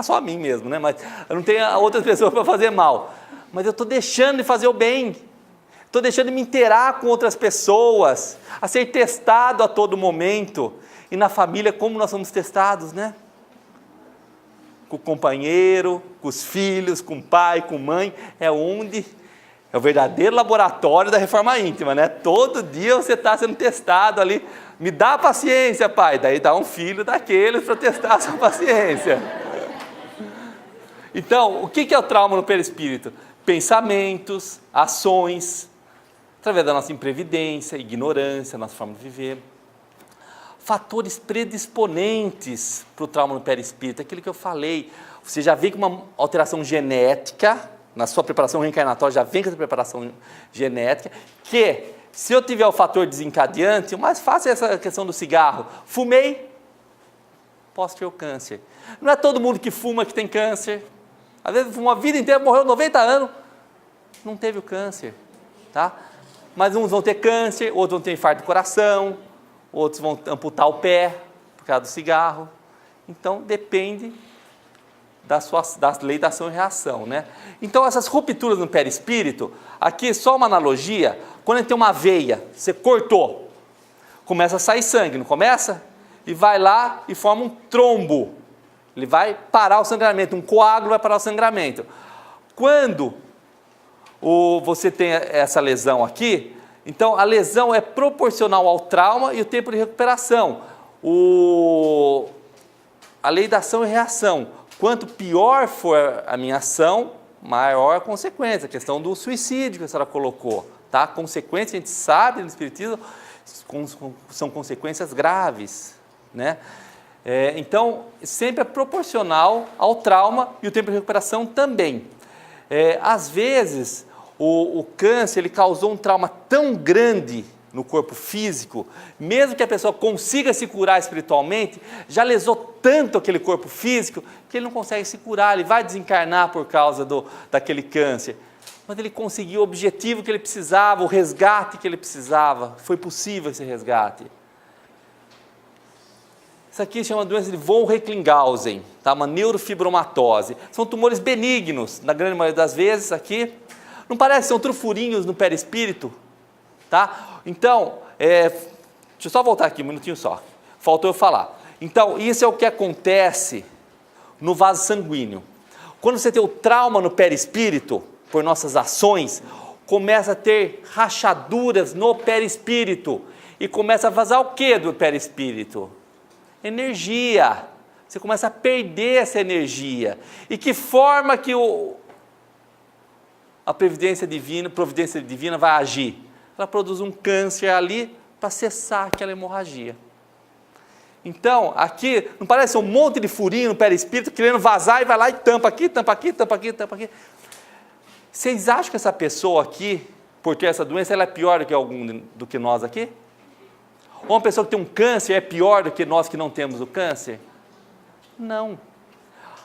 Speaker 2: só a mim mesmo, né? Mas eu não tenho outras pessoas para fazer mal. Mas eu estou deixando de fazer o bem. Estou deixando de me inteirar com outras pessoas, a ser testado a todo momento. E na família, como nós somos testados, né? Com o companheiro, com os filhos, com o pai, com a mãe. É o verdadeiro laboratório da reforma íntima, né? Todo dia você está sendo testado ali. Me dá paciência, pai. Daí dá um filho daqueles para testar a sua paciência. Então, o que é o trauma no perispírito? Pensamentos, ações, através da nossa imprevidência, ignorância, nossa forma de viver. Fatores predisponentes para o trauma no perispírito, aquilo que eu falei. Você já vem com uma alteração genética, na sua preparação reencarnatória já vem com essa preparação genética, que se eu tiver o fator desencadeante, o mais fácil é essa questão do cigarro. Fumei, posso ter o câncer. Não é todo mundo que fuma que tem câncer. Às vezes fumou a vida inteira, morreu 90 anos, não teve o câncer, tá? Mas uns vão ter câncer, outros vão ter infarto do coração, outros vão amputar o pé por causa do cigarro. Então, depende da lei da ação e reação, né? Então, essas rupturas no perispírito, aqui só uma analogia, quando a gente tem uma veia, você cortou, começa a sair sangue, não começa? E vai lá e forma um trombo. Ele vai parar o sangramento, um coágulo vai parar o sangramento. Quando você tem essa lesão aqui, então a lesão é proporcional ao trauma e o tempo de recuperação. A lei da ação e reação. Quanto pior for a minha ação, maior a consequência. A questão do suicídio que a senhora colocou. Tá? Consequências, a gente sabe no Espiritismo, são consequências graves, né? Então, sempre é proporcional ao trauma e o tempo de recuperação também. Às vezes, o câncer ele causou um trauma tão grande no corpo físico, mesmo que a pessoa consiga se curar espiritualmente, já lesou tanto aquele corpo físico que ele não consegue se curar, ele vai desencarnar por causa daquele câncer. Mas ele conseguiu o objetivo que ele precisava, o resgate que ele precisava, foi possível esse resgate. Isso aqui chama doença de von Recklinghausen, tá? Uma neurofibromatose. São tumores benignos, na grande maioria das vezes aqui. Não parece, são trufurinhos no perispírito, tá? Então, deixa eu só voltar aqui um minutinho só. Faltou eu falar. Então, isso é o que acontece no vaso sanguíneo. Quando você tem o trauma no perispírito, por nossas ações, começa a ter rachaduras no perispírito. E começa a vazar o que do perispírito? Energia. Você começa a perder essa energia. E que forma que a providência divina vai agir? Ela produz um câncer ali para cessar aquela hemorragia. Então, aqui, não parece um monte de furinho no perispírito querendo vazar e vai lá e tampa aqui, tampa aqui, tampa aqui, tampa aqui. Vocês acham que essa pessoa aqui, por ter essa doença, ela é pior do que nós aqui? Ou uma pessoa que tem um câncer é pior do que nós que não temos o câncer? Não.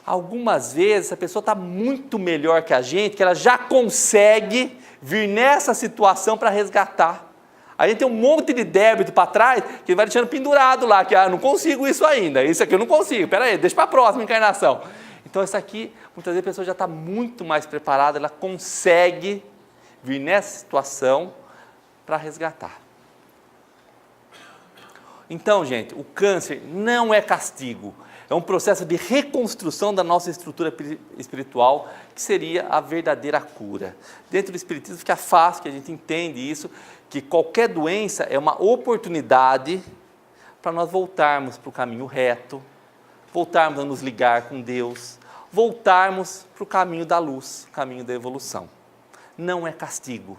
Speaker 2: Algumas vezes a pessoa está muito melhor que a gente, que ela já consegue vir nessa situação para resgatar. A gente tem um monte de débito para trás que vai deixando pendurado lá, que eu não consigo isso ainda, isso aqui eu não consigo, espera aí, deixa para a próxima encarnação. Então isso aqui, muitas vezes a pessoa já está muito mais preparada, ela consegue vir nessa situação para resgatar. Então, gente, o câncer não é castigo, é um processo de reconstrução da nossa estrutura espiritual, que seria a verdadeira cura. Dentro do Espiritismo fica fácil, que a gente entende isso, que qualquer doença é uma oportunidade para nós voltarmos para o caminho reto, voltarmos a nos ligar com Deus, voltarmos para o caminho da luz, caminho da evolução. Não é castigo.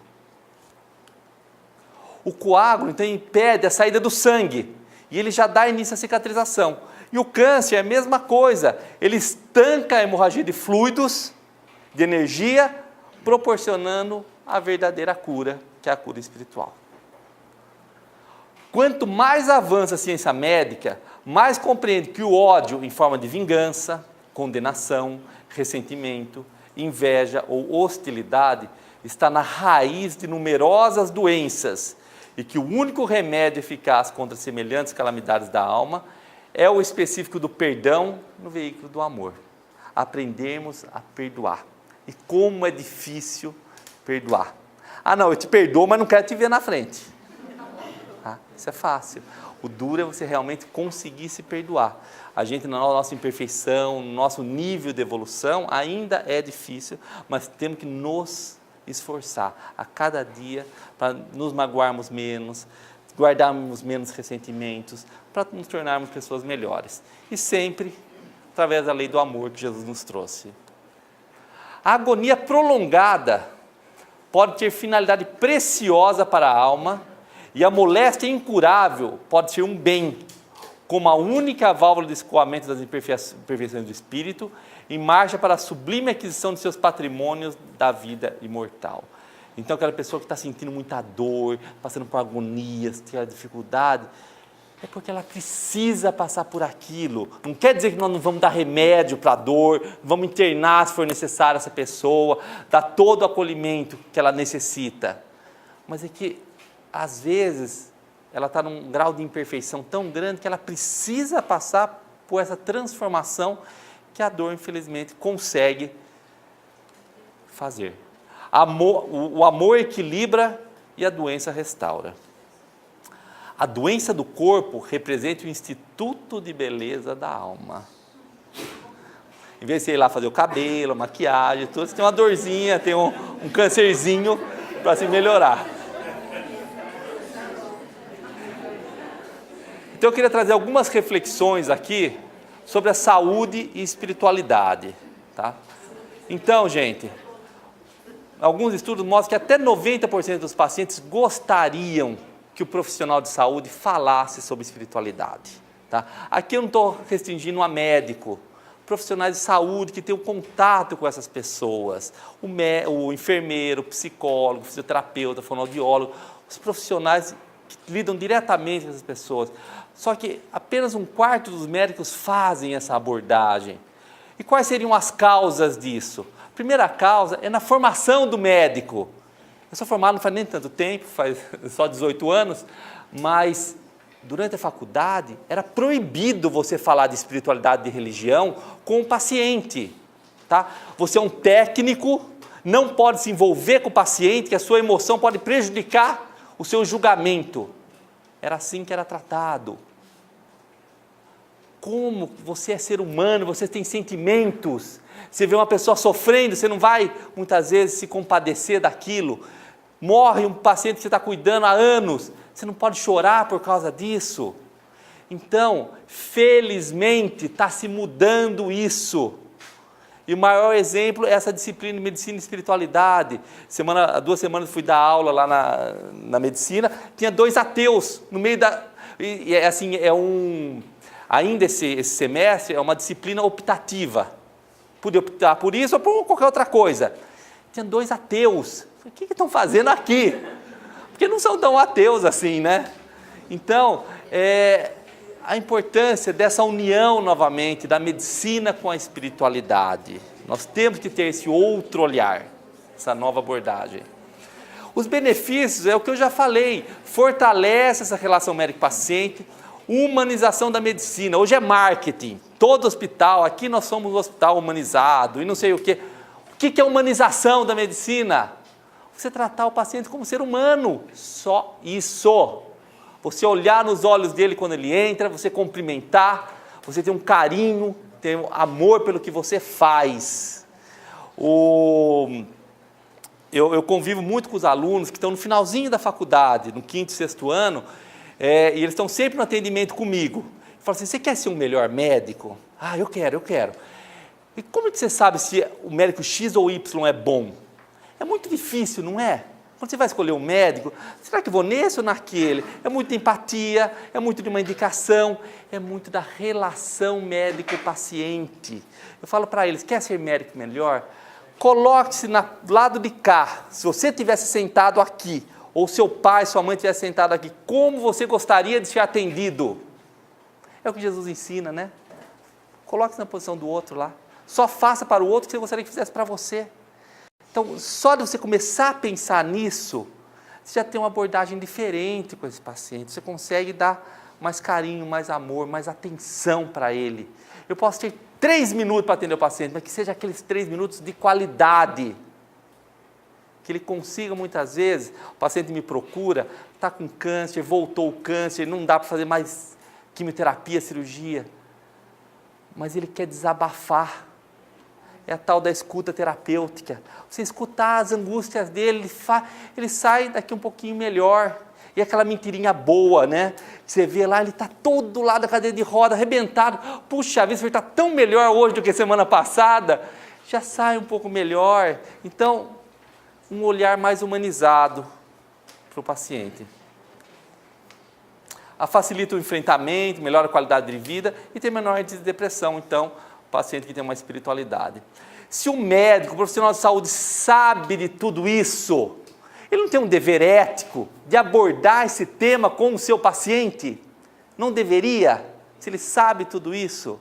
Speaker 2: O coágulo, então, impede a saída do sangue, e ele já dá início à cicatrização. E o câncer é a mesma coisa, ele estanca a hemorragia de fluidos, de energia, proporcionando a verdadeira cura, que é a cura espiritual. Quanto mais avança a ciência médica, mais compreende que o ódio em forma de vingança, condenação, ressentimento, inveja ou hostilidade está na raiz de numerosas doenças e que o único remédio eficaz contra semelhantes calamidades da alma é o específico do perdão no veículo do amor. aprendermos a perdoar. E como é difícil perdoar. Ah não, eu te perdoo, mas não quero te ver na frente. Isso é fácil. O duro é você realmente conseguir se perdoar. A gente, na nossa imperfeição, no nosso nível de evolução, ainda é difícil, mas temos que nos esforçar a cada dia para nos magoarmos menos, guardarmos menos ressentimentos, para nos tornarmos pessoas melhores. E sempre através da lei do amor que Jesus nos trouxe. A agonia prolongada pode ter finalidade preciosa para a alma, e a moléstia incurável pode ser um bem, como a única válvula de escoamento das imperfeições do espírito, em marcha para a sublime aquisição de seus patrimônios da vida imortal. Então, aquela pessoa que está sentindo muita dor, passando por agonias, tem dificuldade, é porque ela precisa passar por aquilo. Não quer dizer que nós não vamos dar remédio para a dor, vamos internar se for necessário essa pessoa, dar todo o acolhimento que ela necessita. Mas é que, às vezes, ela está num grau de imperfeição tão grande que ela precisa passar por essa transformação que a dor, infelizmente, consegue fazer. O amor equilibra e a doença restaura. A doença do corpo representa o instituto de beleza da alma. Em vez de você ir lá fazer o cabelo, a maquiagem, tudo, você tem uma dorzinha, tem um câncerzinho para se melhorar. Então eu queria trazer algumas reflexões aqui sobre a saúde e espiritualidade. Tá? Então, gente, alguns estudos mostram que até 90% dos pacientes gostariam que o profissional de saúde falasse sobre espiritualidade. Tá? Aqui eu não estou restringindo a médico, profissionais de saúde que têm um contato com essas pessoas, o enfermeiro, o psicólogo, o fisioterapeuta, o fonoaudiólogo, os profissionais que lidam diretamente com essas pessoas. Só que apenas 1/4 dos médicos fazem essa abordagem. E quais seriam as causas disso? A primeira causa é na formação do médico. Eu sou formado não faz nem tanto tempo, faz só 18 anos, mas durante a faculdade era proibido você falar de espiritualidade, de religião com o paciente. Tá? Você é um técnico, não pode se envolver com o paciente, que a sua emoção pode prejudicar o seu julgamento. Era assim que era tratado. Como você é ser humano, você tem sentimentos. Você vê uma pessoa sofrendo, você não vai, muitas vezes, se compadecer daquilo. Morre um paciente que você está cuidando há anos, você não pode chorar por causa disso. Então, felizmente, está se mudando isso. E o maior exemplo é essa disciplina de medicina e espiritualidade. Há 2 semanas fui dar aula lá na medicina, tinha 2 ateus no meio da... Ainda esse semestre é uma disciplina optativa. Podia optar por isso ou por qualquer outra coisa. Tinha 2 ateus. O que estão fazendo aqui? Porque não são tão ateus assim, né? Então, a importância dessa união novamente da medicina com a espiritualidade. Nós temos que ter esse outro olhar, essa nova abordagem. Os benefícios é o que eu já falei, fortalece essa relação médico-paciente, humanização da medicina. Hoje é marketing, todo hospital, aqui nós somos um hospital humanizado e não sei o quê. O que é humanização da medicina? Você tratar o paciente como ser humano, só isso. Você olhar nos olhos dele quando ele entra, você cumprimentar, você ter um carinho, ter um amor pelo que você faz. Eu convivo muito com os alunos que estão no finalzinho da faculdade, no 5º e 6º ano, e eles estão sempre no atendimento comigo. Eu falo assim, você quer ser um melhor médico? Ah, eu quero. E como que você sabe se o médico X ou Y é bom? É muito difícil, não é? Quando você vai escolher um médico, será que eu vou nesse ou naquele? É muita empatia, é muito de uma indicação, é muito da relação médico-paciente. Eu falo para eles, quer ser médico melhor? Coloque-se do lado de cá. Se você tivesse sentado aqui, ou seu pai, sua mãe tivesse sentado aqui, como você gostaria de ser atendido? É o que Jesus ensina, né? Coloque-se na posição do outro lá. Só faça para o outro o que você gostaria que fizesse para você. Então, só de você começar a pensar nisso, você já tem uma abordagem diferente com esse paciente. Você consegue dar mais carinho, mais amor, mais atenção para ele. Eu posso ter 3 minutos para atender o paciente, mas que seja aqueles 3 minutos de qualidade. Que ele consiga muitas vezes, o paciente me procura, está com câncer, voltou o câncer, não dá para fazer mais quimioterapia, cirurgia, mas ele quer desabafar. É a tal da escuta terapêutica. Você escutar as angústias dele, ele sai daqui um pouquinho melhor. E aquela mentirinha boa, né? Você vê lá, ele está todo lado da cadeira de roda, arrebentado. Puxa vida, ele está tão melhor hoje do que semana passada. Já sai um pouco melhor. Então, um olhar mais humanizado para o paciente. Facilita o enfrentamento, melhora a qualidade de vida e tem menor índice de depressão, então, o paciente que tem uma espiritualidade. Se o médico, o profissional de saúde sabe de tudo isso, ele não tem um dever ético de abordar esse tema com o seu paciente? Não deveria? Se ele sabe tudo isso?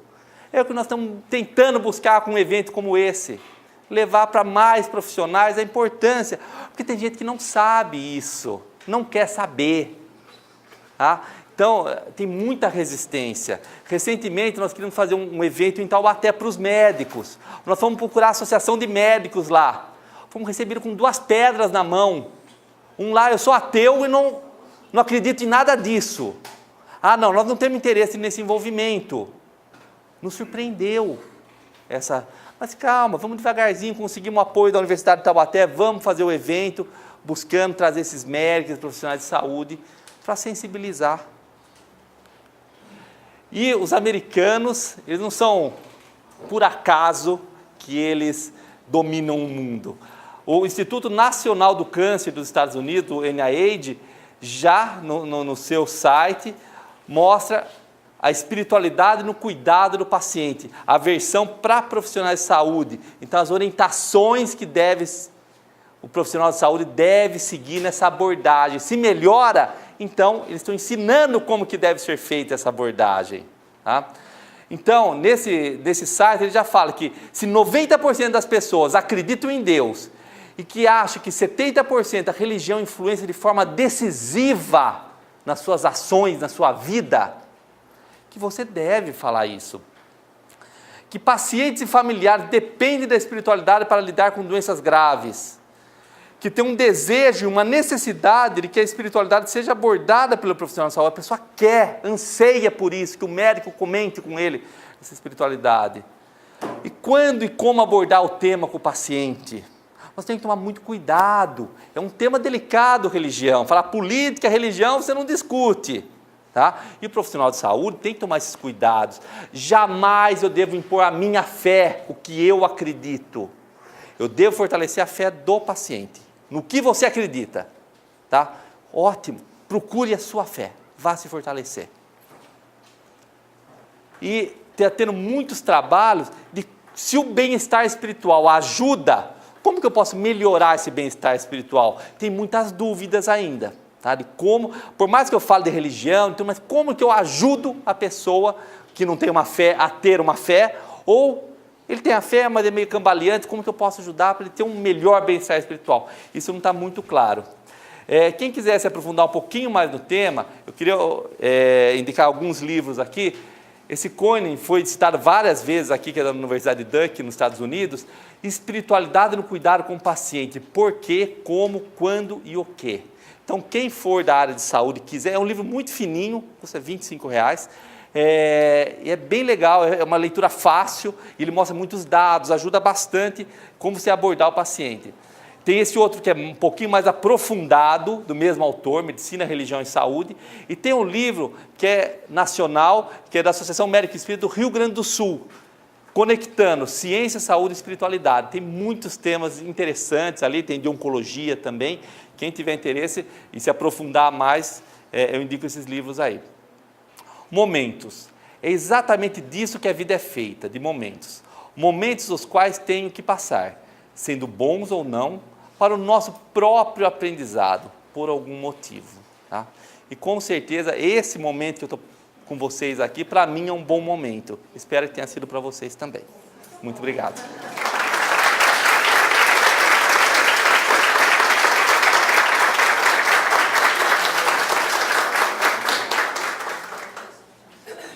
Speaker 2: É o que nós estamos tentando buscar com um evento como esse. Levar para mais profissionais a importância, porque tem gente que não sabe isso, não quer saber. Tá? Então, tem muita resistência. Recentemente, nós queríamos fazer um evento em Taubaté para os médicos. Nós fomos procurar a associação de médicos lá. Fomos recebidos com 2 pedras na mão. Um lá, eu sou ateu e não acredito em nada disso. Não, nós não temos interesse nesse envolvimento. Nos surpreendeu essa... Mas calma, vamos devagarzinho, conseguimos o apoio da Universidade de Taubaté, vamos fazer o evento, buscando trazer esses médicos, profissionais de saúde, para sensibilizar. E os americanos, eles não são por acaso que eles dominam o mundo. O Instituto Nacional do Câncer dos Estados Unidos, o NIH, já no seu site, mostra a espiritualidade no cuidado do paciente, a versão para profissionais de saúde. Então, as orientações que o profissional de saúde deve seguir nessa abordagem. Se melhora, então, eles estão ensinando como que deve ser feita essa abordagem. Tá? Então, nesse site, ele já fala que se 90% das pessoas acreditam em Deus e que acham que 70% a religião influencia de forma decisiva nas suas ações, na sua vida, que você deve falar isso. Que pacientes e familiares dependem da espiritualidade para lidar com doenças graves. Que tem um desejo, uma necessidade de que a espiritualidade seja abordada pelo profissional de saúde. A pessoa quer, anseia por isso, que o médico comente com ele essa espiritualidade. E quando e como abordar o tema com o paciente? Nós temos que tomar muito cuidado. É um tema delicado, religião. Falar política, religião, você não discute. Tá? E o profissional de saúde tem que tomar esses cuidados. Jamais eu devo impor a minha fé, o que eu acredito. Eu devo fortalecer a fé do paciente. No que você acredita. Tá? Ótimo. Procure a sua fé. Vá se fortalecer. E tendo muitos trabalhos de se o bem-estar espiritual ajuda, como que eu posso melhorar esse bem-estar espiritual? Tem muitas dúvidas ainda. Tá? De como, por mais que eu fale de religião, então, mas como que eu ajudo a pessoa que não tem uma fé a ter uma fé, ou ele tem a fé, mas é meio cambaleante, como que eu posso ajudar para ele ter um melhor bem-estar espiritual? Isso não está muito claro. Quem quiser se aprofundar um pouquinho mais no tema, eu queria indicar alguns livros aqui. Esse Koenig foi citado várias vezes aqui, que é da Universidade de Duke, nos Estados Unidos. Espiritualidade no cuidado com o paciente. Por quê, como, quando e o quê? Então, quem for da área de saúde quiser, é um livro muito fininho, custa R$25. E é bem legal, é uma leitura fácil, ele mostra muitos dados, ajuda bastante como você abordar o paciente. Tem esse outro que é um pouquinho mais aprofundado, do mesmo autor, Medicina, Religião e Saúde. E tem um livro que é nacional, que é da Associação Médica Espírita do Rio Grande do Sul, conectando ciência, saúde e espiritualidade. Tem muitos temas interessantes ali, tem de oncologia também. Quem tiver interesse em se aprofundar mais, eu indico esses livros aí. Momentos. É exatamente disso que a vida é feita, de momentos. Momentos os quais tenho que passar, sendo bons ou não, para o nosso próprio aprendizado, por algum motivo. Tá? E com certeza, esse momento que eu estou com vocês aqui, para mim é um bom momento. Espero que tenha sido para vocês também. Muito obrigado.